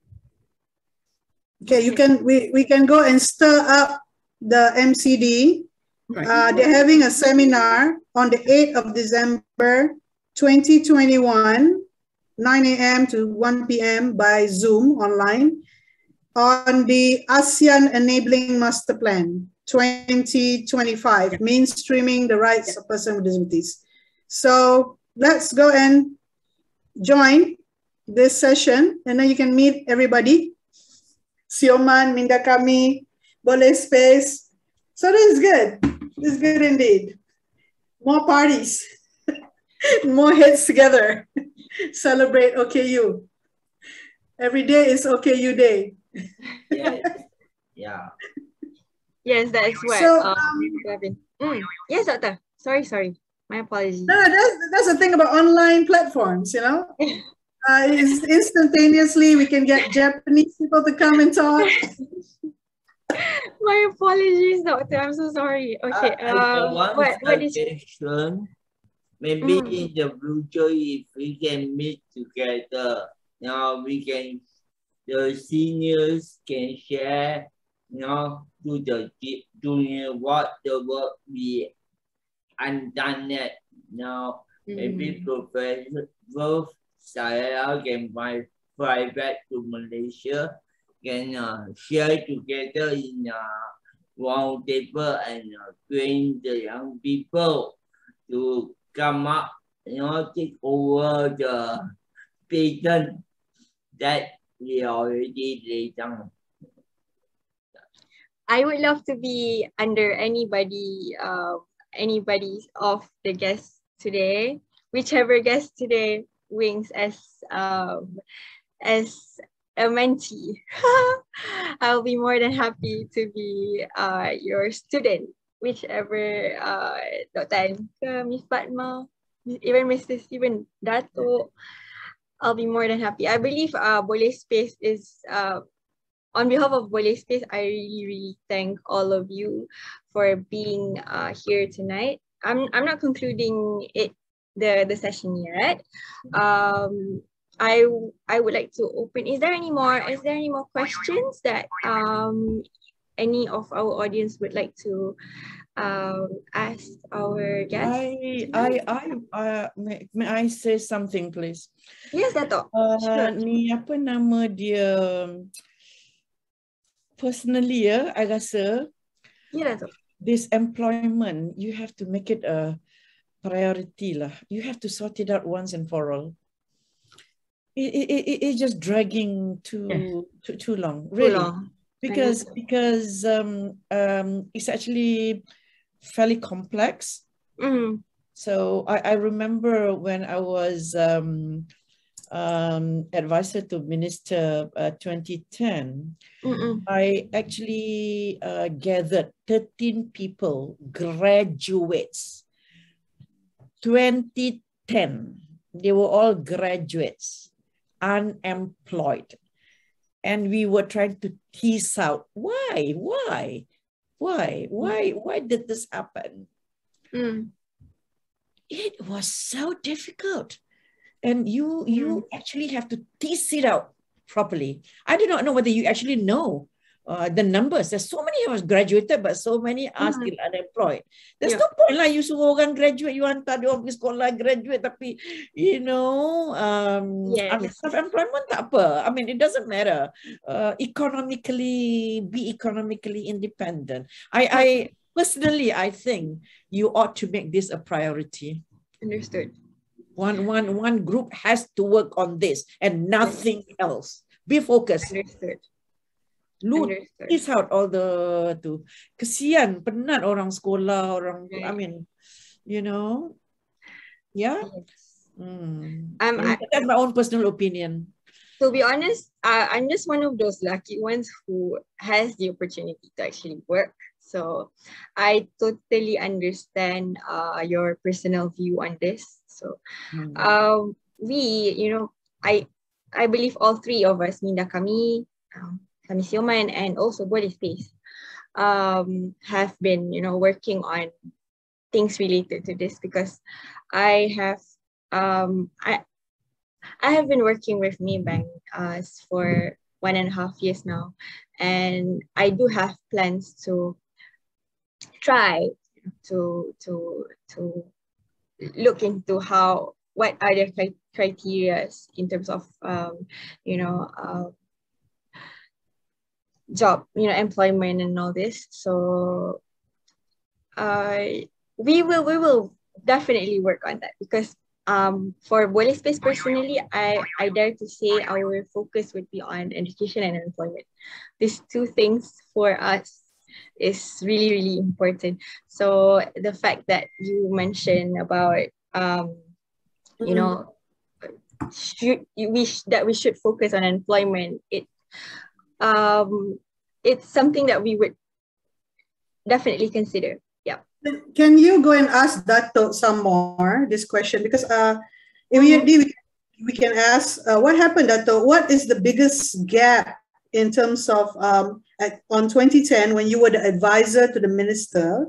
Okay, we can go and stir up the MCD. Right. They're having a seminar on the 8th of December 2021, 9 a.m. to 1 p.m. by Zoom online on the ASEAN Enabling Master Plan 2025, mainstreaming the rights of persons with disabilities. So let's go and join this session, and then you can meet everybody. Sioman, Minda Kami, Boleh Space. So this is good. This is good indeed. More parties, more heads together. Celebrate OKU. Every day is OKU day. Yes. Yeah. Yes, that is what. So, yes, Doctor. Sorry. My apologies. No, that's the thing about online platforms, you know. It's instantaneously we can get Japanese people to come and talk. My apologies, Doctor. I'm so sorry. Okay. What is maybe in the future, if we can meet together, now we can, the seniors can share, to the junior what the work we undone it. Now maybe Professor Prof saya can fly back to Malaysia, can share together in round table and train the young people to come up, take over the patent that we already laid down. I would love to be under anybody's of the guests today, whichever guest today wings as a mentee. I'll be more than happy to be your student, whichever Dr. Anka, Miss Fatma, even Mr. Steven, Dato. I'll be more than happy. I believe Boleh Space is on behalf of Boleh Space, I really thank all of you for being here tonight. I'm not concluding the session yet. I would like to open. Is there any more questions that any of our audience would like to ask our guests? May I say something, please? Yes, Dato. Sure. Ni apa nama dia? Personally, I rasa this employment, you have to make it a priority lah. You have to sort it out once and for all. It's just dragging too long, really. Because it's actually fairly complex. So I remember when I was advisor to Minister 2010, I actually gathered 13 people, graduates. 2010, they were all graduates, unemployed. And we were trying to tease out why did this happen? It was so difficult. And you actually have to tease it out properly. I do not know whether you actually know the numbers. There's so many of us graduated, but so many are still unemployed. There's no point lah you suruh orang graduate, you hantar dia orang pergi sekolah graduate, tapi I mean, self-employment tak apa. I mean, it doesn't matter. Be economically independent. I personally, I think you ought to make this a priority. Understood. One group has to work on this and nothing else. Be focused. Understood. Tease out all the kesian, penat orang sekolah, orang I mean, yeah. Yes. That's my own personal opinion. To be honest, I'm just one of those lucky ones who has the opportunity to actually work. So I totally understand your personal view on this. So we, I believe all three of us, Minda kami, kami Sioman, and also Body Space, have been, you know, working on things related to this, because I have been working with Maybank for 1.5 years now, and I do have plans to try to look into what are the criteria in terms of job, employment and all this. So we will definitely work on that, because for Boleh Space personally, I dare to say our focus would be on education and employment. These two things for us is really, really important. So the fact that you mentioned about we should focus on employment, it's something that we would definitely consider. Yeah. Can you go and ask Dato some more this question, because immediately we can ask what happened, Dato? What is the biggest gap in terms of on 2010 when you were the advisor to the minister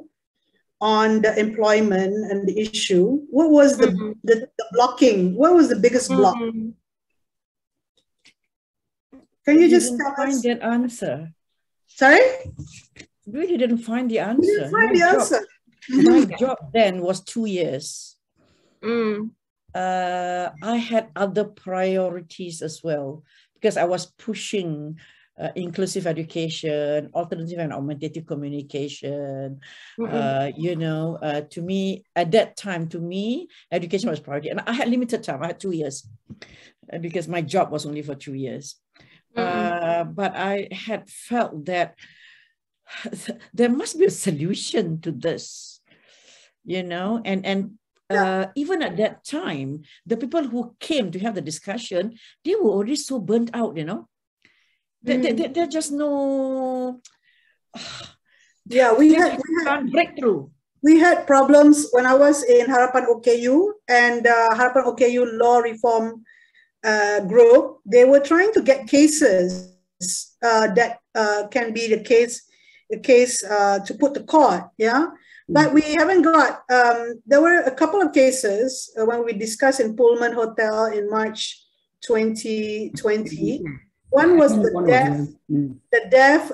on the employment and the issue? What was the blocking? What was the biggest block? Can you just tell us? Find that answer. Sorry? We didn't find the answer. You didn't find the answer. My job then was 2 years. I had other priorities as well, because I was pushing inclusive education, alternative and augmentative communication. To me, at that time, education was priority. And I had limited time. I had 2 years because my job was only for 2 years. But I had felt that there must be a solution to this, and even at that time, the people who came to have the discussion, they were already so burnt out, There just no. Yeah, we had breakthrough. We had problems when I was in Harapan OKU and Harapan OKU Law Reform Group. They were trying to get cases that can be the case to put to court. Yeah. But we haven't got, there were a couple of cases when we discussed in Pullman Hotel in March 2020. One was the deaf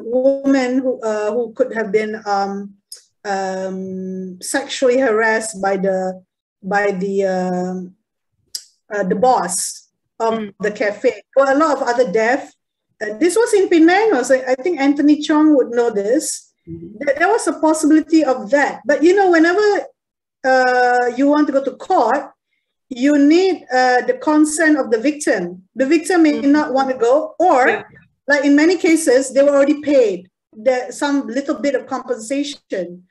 woman who could have been sexually harassed by the boss of the cafe. There were a lot of other deaf. This was in Penang, so I think Anthony Chong would know this. There was a possibility of that. But whenever you want to go to court, you need the consent of the victim. The victim may not want to go, or like in many cases, they were already paid some little bit of compensation.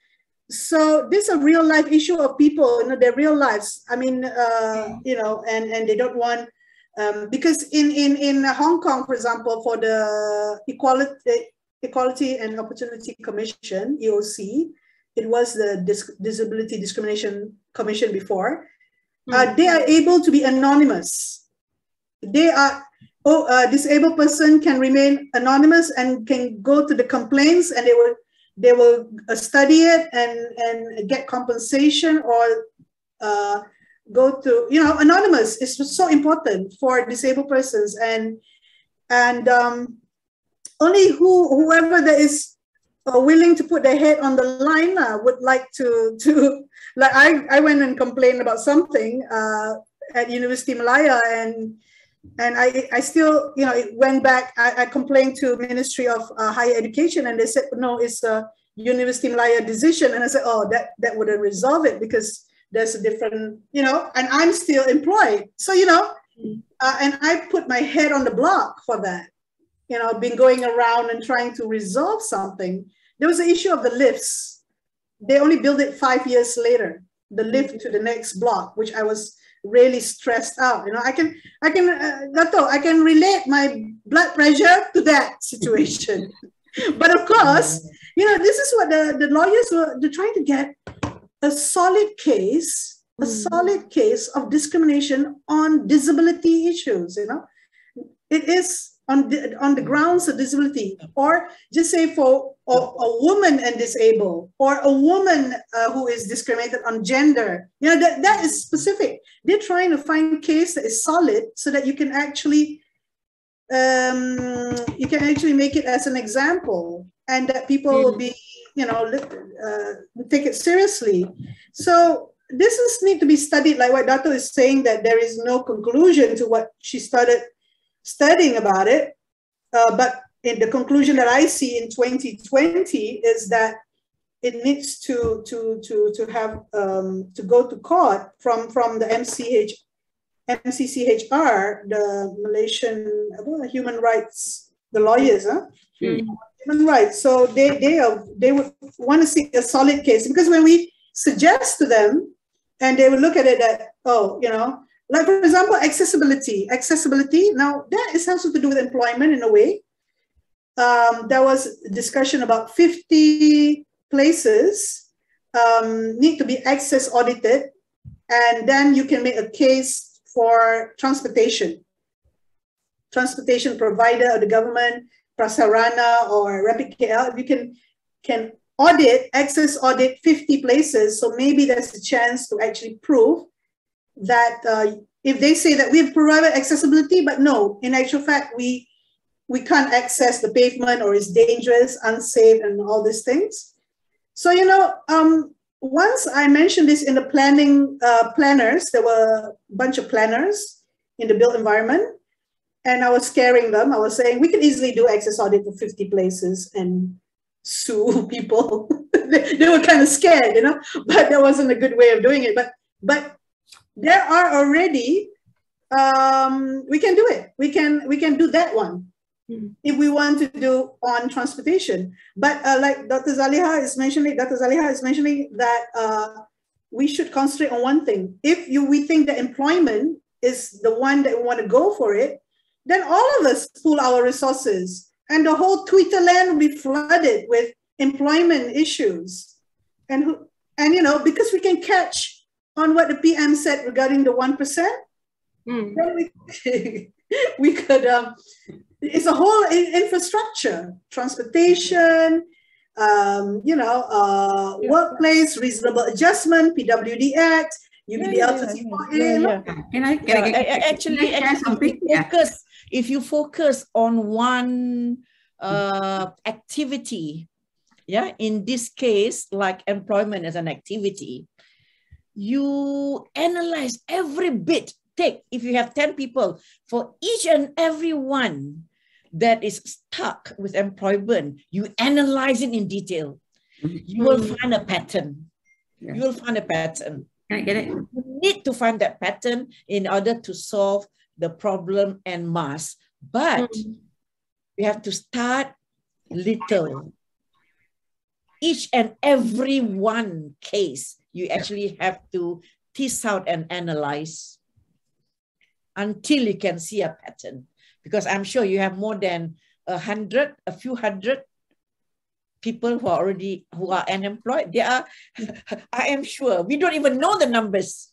So this is a real life issue of people, their real lives. I mean, and they don't want, because in Hong Kong, for example, for the Equality and Opportunity Commission, EOC, it was the Disability Discrimination Commission before. They are able to be anonymous. They are, disabled person can remain anonymous and can go to the complaints, and they will study it and get compensation, or go to, anonymous is so important for disabled persons, and only whoever that is willing to put their head on the line would like to like I went and complained about something at University Malaya, and I still it went back. I complained to Ministry of Higher Education, and they said no, it's a University Malaya decision, and I said, oh, that would have resolved it, because there's a different and I'm still employed, so and I put my head on the block for that. Been going around and trying to resolve something. There was the issue of the lifts. They only built it 5 years later, the lift to the next block, which I was really stressed out. I can Dato, I can relate my blood pressure to that situation. But of course, this is what the lawyers they're trying to get a solid case a solid case of discrimination on disability issues, you know. It is on the grounds of disability, or just say for a woman and disabled, or a woman who is discriminated on gender. You know, that is specific. They're trying to find a case that is solid so that you can actually make it as an example, and that people will be, you know, take it seriously. So this need to be studied, like what Dato is saying, that there is no conclusion to what she started studying about it. But in the conclusion that I see in 2020 is that it needs to have to go to court from the MCCHR, the Malaysian human rights, the lawyers, human rights. So they would want to see a solid case, because when we suggest to them, and they would look at it that, oh, you know, like for example, accessibility. Now that is also to do with employment in a way. There was a discussion about 50 places need to be access audited, and then you can make a case for transportation provider of the government, Prasarana or Rapid KL. You can access audit 50 places. So maybe there's a chance to actually prove that if they say that we've provided accessibility, but no, in actual fact, we can't access the pavement, or it's dangerous, unsafe, and all these things. So, you know, once I mentioned this in the planning planners, there were a bunch of planners in the built environment, and I was scaring them. I was saying, we could easily do access audit for 50 places and sue people. They were kind of scared, you know, but that wasn't a good way of doing it. But there are already, we can do it. We can do that one if we want to do on transportation. But like Dr. Zaliha is mentioning, that we should concentrate on one thing. If we think that employment is the one that we want to go for it, then all of us pool our resources, and the whole Twitter land will be flooded with employment issues. And you know, because we can catch on what the PM said regarding the 1%, then we could, it's a whole infrastructure, transportation, you know, workplace, reasonable adjustment, PWD Act, UBDL. Can I actually focus, if you focus on one activity, in this case, like employment as an activity, you analyze every bit. If you have 10 people, for each and every one that is stuck with employment, you analyze it in detail. You will find a pattern. You will find a pattern. Can I get it? You need to find that pattern in order to solve the problem en masse. But we have to start little. Each and every one case, you actually have to tease out and analyze until you can see a pattern. Because I'm sure you have more than a few hundred people who are unemployed. They are, I am sure, we don't even know the numbers.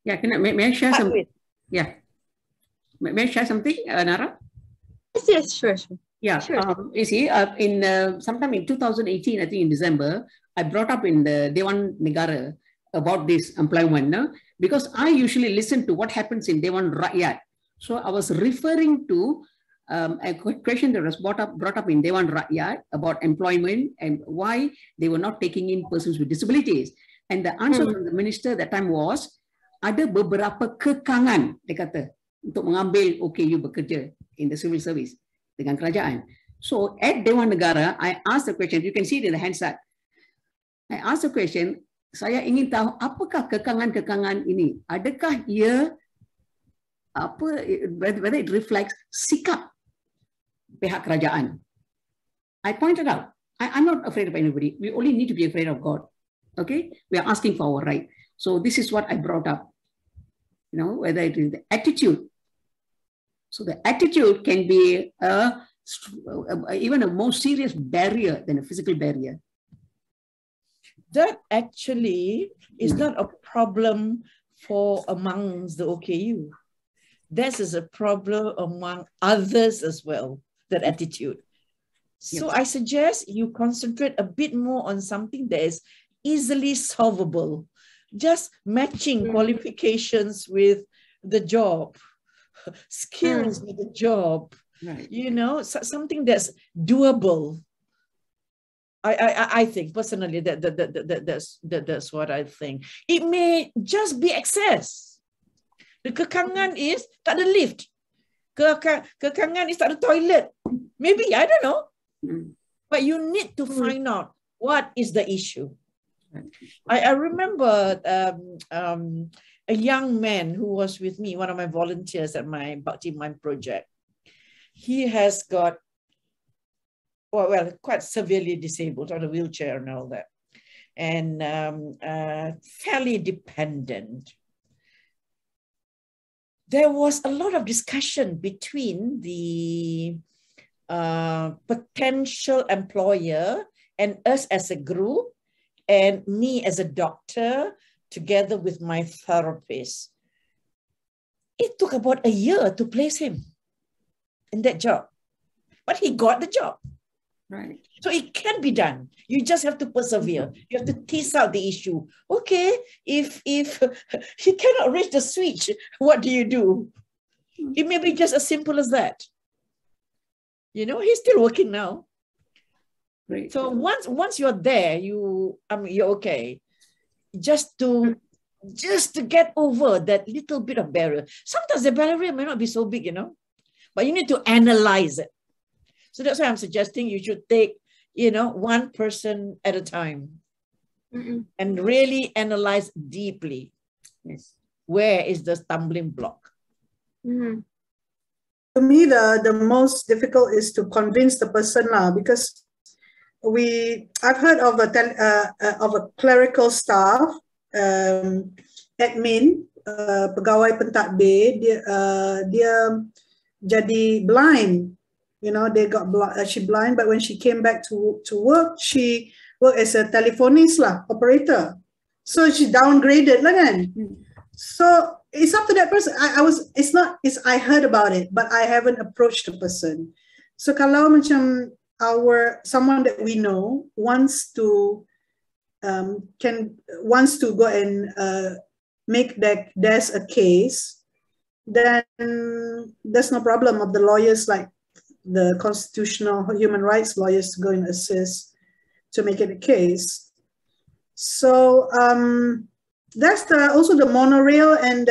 Yeah, may I share something? Yeah. May I share something, Nara? Yes, sure. Yeah, sure. You see, sometime in 2018, I think in December, I brought up in the Dewan Negara about this employment, no? Because I usually listen to what happens in Dewan Rakyat. So I was referring to a question that was brought up in Dewan Rakyat about employment and why they were not taking in persons with disabilities. And the answer from the minister that time was, ada beberapa kekangan, dia kata, untuk mengambil OKU bekerja in the civil service dengan kerajaan. So at Dewan Negara, I asked the question, you can see it in the hand side. I asked the question, saya ingin tahu apakah kekangan-kekangan ini, adakah ia whether it reflects sikap pihak kerajaan. I pointed out, I'm not afraid of anybody. We only need to be afraid of God. Okay? We are asking for our right. So this is what I brought up. You know, whether it is the attitude. So the attitude can be even a more serious barrier than a physical barrier. that actually is not a problem for amongst the OKU. This is a problem among others as well, that attitude. So I suggest you concentrate a bit more on something that is easily solvable. Just matching qualifications with the job, skills with the job, you know, something that's doable. I think personally that's what I think. It may just be access. The kekangan is tak ada lift. Kekangan is tak ada toilet. Maybe, I don't know. But you need to find out what is the issue. I remember a young man who was with me, one of my volunteers at my Bathmavathi project. He has got, well, quite severely disabled, on a wheelchair and all that, and fairly dependent. There was a lot of discussion between the potential employer and us as a group, and me as a doctor, together with my therapist. It took about a year to place him in that job, but he got the job. Right. So it can be done. You just have to persevere. You have to tease out the issue. Okay, if he cannot reach the switch, what do you do? It may be just as simple as that. You know, he's still working now. Right. So once you're there, you're okay. Just to get over that little bit of barrier. Sometimes the barrier may not be so big, you know, but you need to analyze it. So that's why I'm suggesting you should take, you know, one person at a time and really analyze deeply. Yes. Where is the stumbling block? To me, the most difficult is to convince the person now, because I've heard of a clerical staff, admin, pegawai pentadbir, dia jadi blind. You know, she blind, but when she came back to work, she worked as a telephonist operator. So she downgraded lah kan. So it's up to that person. I heard about it, but I haven't approached the person. So kalau macam someone that we know wants to go and make there's a case, then there's no problem of the lawyers, like the constitutional human rights lawyers, to go and assist to make it a case. So that's also the monorail and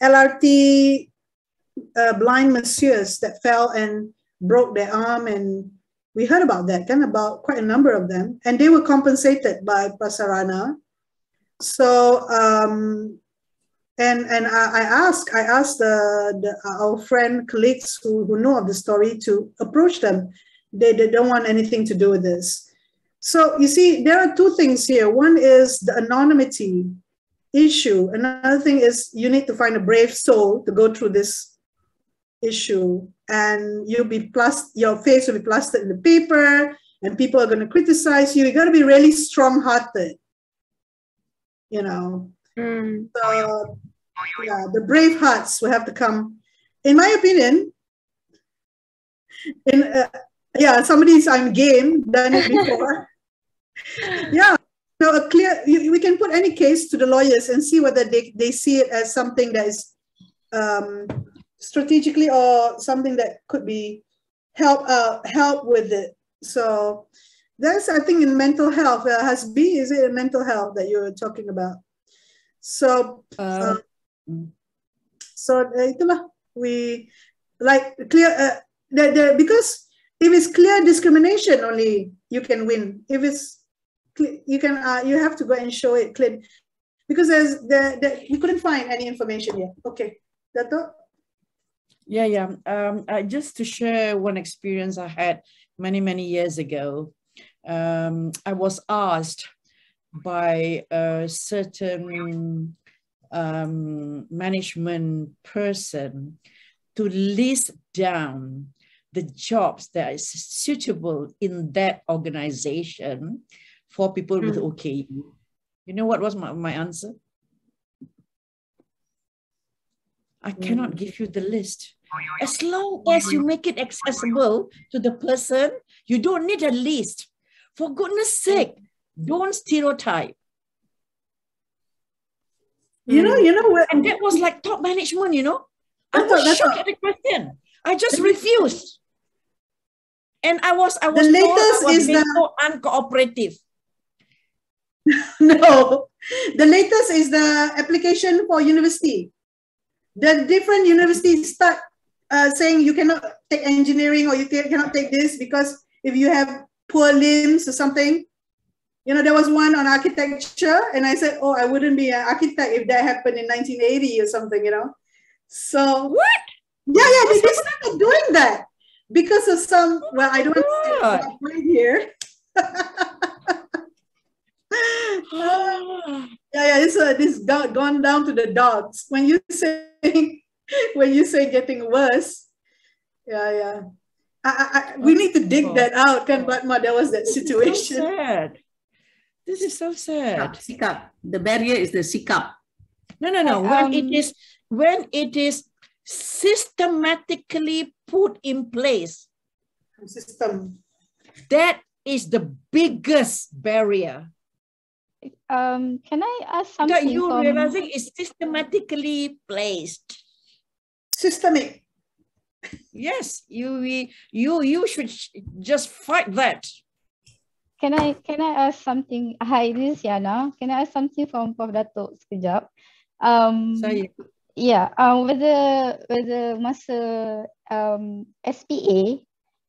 LRT blind messieurs that fell and broke their arm, and we heard about that, about quite a number of them, and they were compensated by Prasarana. So and I asked our friend colleagues who know of the story to approach them. They don't want anything to do with this. So you see, there are two things here. One is the anonymity issue. Another thing is you need to find a brave soul to go through this issue, and your face will be plastered in the paper, and people are going to criticize you. You got to be really strong-hearted, you know. So yeah, the brave hearts will have to come. In my opinion, somebody's I'm game, done it before. Yeah, so we can put any case to the lawyers and see whether they see it as something that is strategically, or something that could be help with it. So that's, I think, in mental health. Hasbi, is it mental health that you're talking about? So itulah, we like clear because if it's clear discrimination, only you can win. If it's you have to go and show it clear, because we couldn't find any information yet. Okay, Dato? Yeah. Just to share one experience I had many years ago. I was asked by a certain management person to list down the jobs that is suitable in that organization for people with OKU. You know what was my answer? I cannot give you the list. As long as you make it accessible to the person, you don't need a list. For goodness sake, don't stereotype. You know what? And that was like top management, you know. I was shocked at the question. I just refused. And I was told I was being so uncooperative. No, the latest is the application for university. The different universities start saying you cannot take engineering or you cannot take this because if you have poor limbs or something. You know, there was one on architecture and I said, oh, I wouldn't be an architect if that happened in 1980 or something, you know. So, what? Yeah, they started doing that because of some, well, I don't want to say here. This gone down to the dogs. When you say getting worse, we need to dig that out, kan, Batma? There was that situation. So sad. This is so sad. Sikap. The barrier is the sikap. No. When it is systematically put in place, that is the biggest barrier. Can I ask something? That you realizing is systematically placed. Systemic. Yes, you should just fight that. Can I ask something? Hi, this is Yana. Can I ask something from Prof Dato sekejap? Saya. Yeah. Whether masa SPA,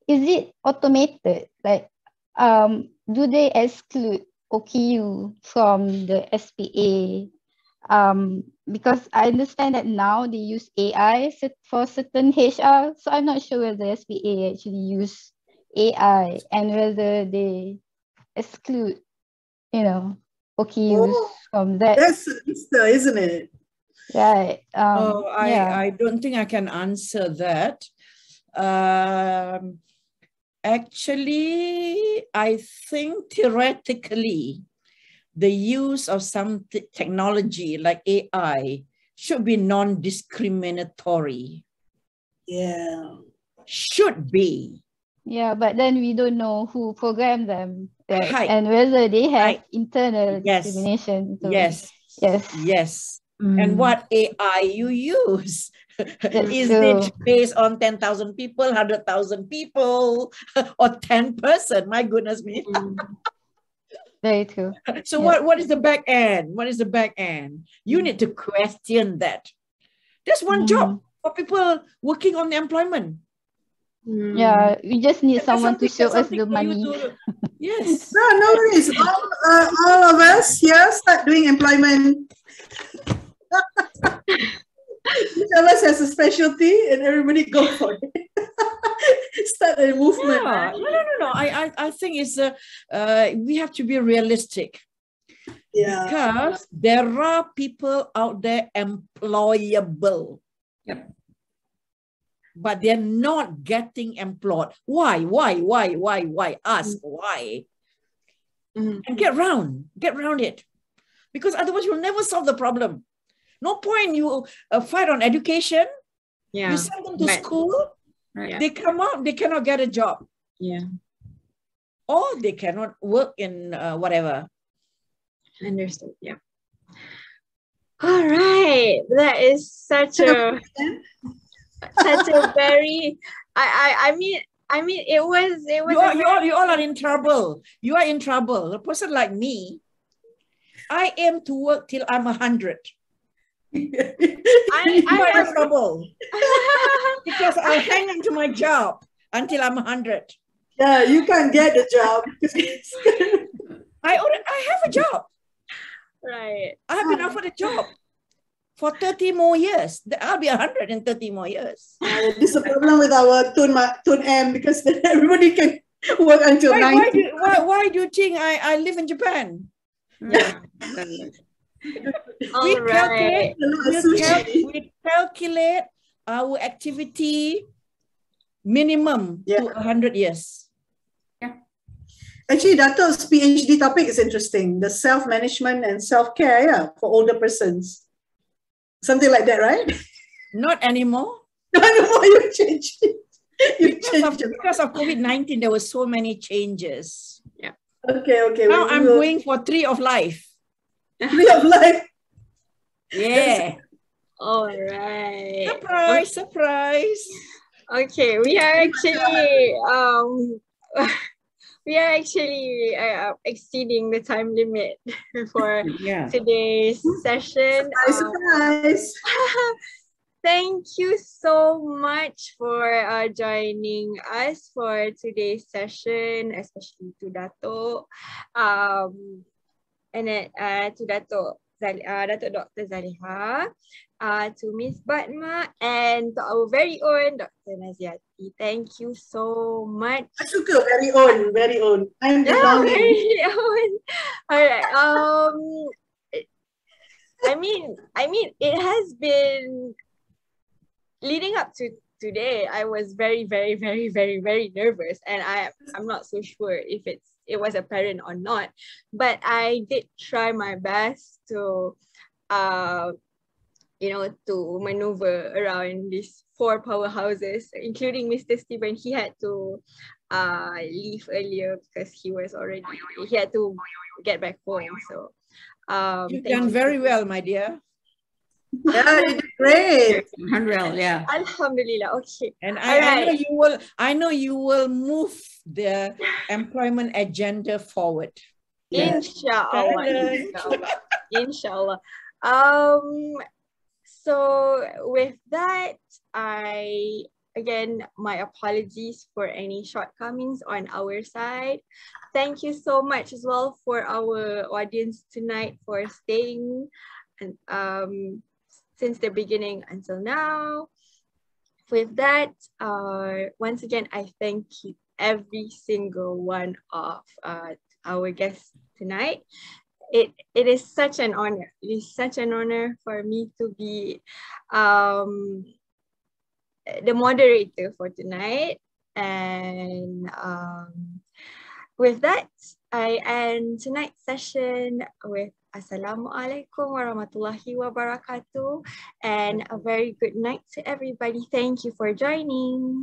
is it automated? Like, do they exclude OKU from the SPA? Because I understand that now they use AI for certain HR, so I'm not sure whether SPA actually use AI and whether they exclude, OKUs from that. That's Easter, isn't it? Right. I don't think I can answer that. Actually, I think theoretically, the use of some technology like AI should be non-discriminatory. Yeah. Should be. Yeah, but then we don't know who programmed them, right? Right. And whether they have internal discrimination. So, yes. And what AI you use? Is it based on 10,000 people, 100,000 people, or 10 person? My goodness me. Very true. So what is the back end? What is the back end? You need to question that. There's one job for people working on employment. Yeah, we just need someone to show us the money. Yes. No worries. All of us here start doing employment. Each of us has a specialty and everybody go for it. Start a movement. Yeah. No. I think it's we have to be realistic. Yeah. Because there are people out there employable. Yep. But they're not getting employed. Why? Ask why. And get around it. Because otherwise you'll never solve the problem. No point you fight on education. Yeah. You send them to school. Right. They come out, they cannot get a job. Yeah. Or they cannot work in whatever. Understood. Yeah. All right. That is such a very. I mean, it was. You all are in trouble. You are in trouble. A person like me, I aim to work till I'm 100. I'm in trouble because I'll hang on to my job until I'm 100. Yeah, you can't get a job. I have a job. Right. I have been offered a job for 30 more years. I'll be 100 in 30 more years. This is a problem with our Tun M because everybody can work until 90. Why do you think I live in Japan? Yeah. We calculate our activity minimum to 100 years. Yeah. Actually, Dato's PhD topic is interesting. The self-management and self-care, yeah, for older persons. Something like that, right? Not anymore. No, you changed it. Because of COVID-19, there were so many changes. Yeah. Okay. Now I'm going for Tree of Life. Tree of Life. Yeah. All right. Surprise. Okay, we are actually exceeding the time limit for today's session. Surprise. Thank you so much for joining us for today's session, especially to Dato, and then to Dato Dr. Zaliha, to Miss Batma, and to our very own Dr. Naziaty. Thank you so much. I suka very own. I'm the very own. All right. I mean, it has been leading up to today. I was very, very, very, very, very nervous, and I'm not so sure if it was apparent or not, but I did try my best to to maneuver around these 4 powerhouses, including Mr. Steven. He had to leave earlier because he had to get back home. So you've done very well, my dear. Yeah, you did great. Yeah. Alhamdulillah. Okay. And I know you will move the employment agenda forward. Inshallah. Inshallah. So with that, again, my apologies for any shortcomings on our side. Thank you so much as well for our audience tonight for staying and since the beginning until now. With that, once again, I thank every single one of our guests tonight. It is such an honor. It is such an honor for me to be the moderator for tonight. And with that, I end tonight's session with Assalamualaikum warahmatullahi wabarakatuh, and a very good night to everybody. Thank you for joining.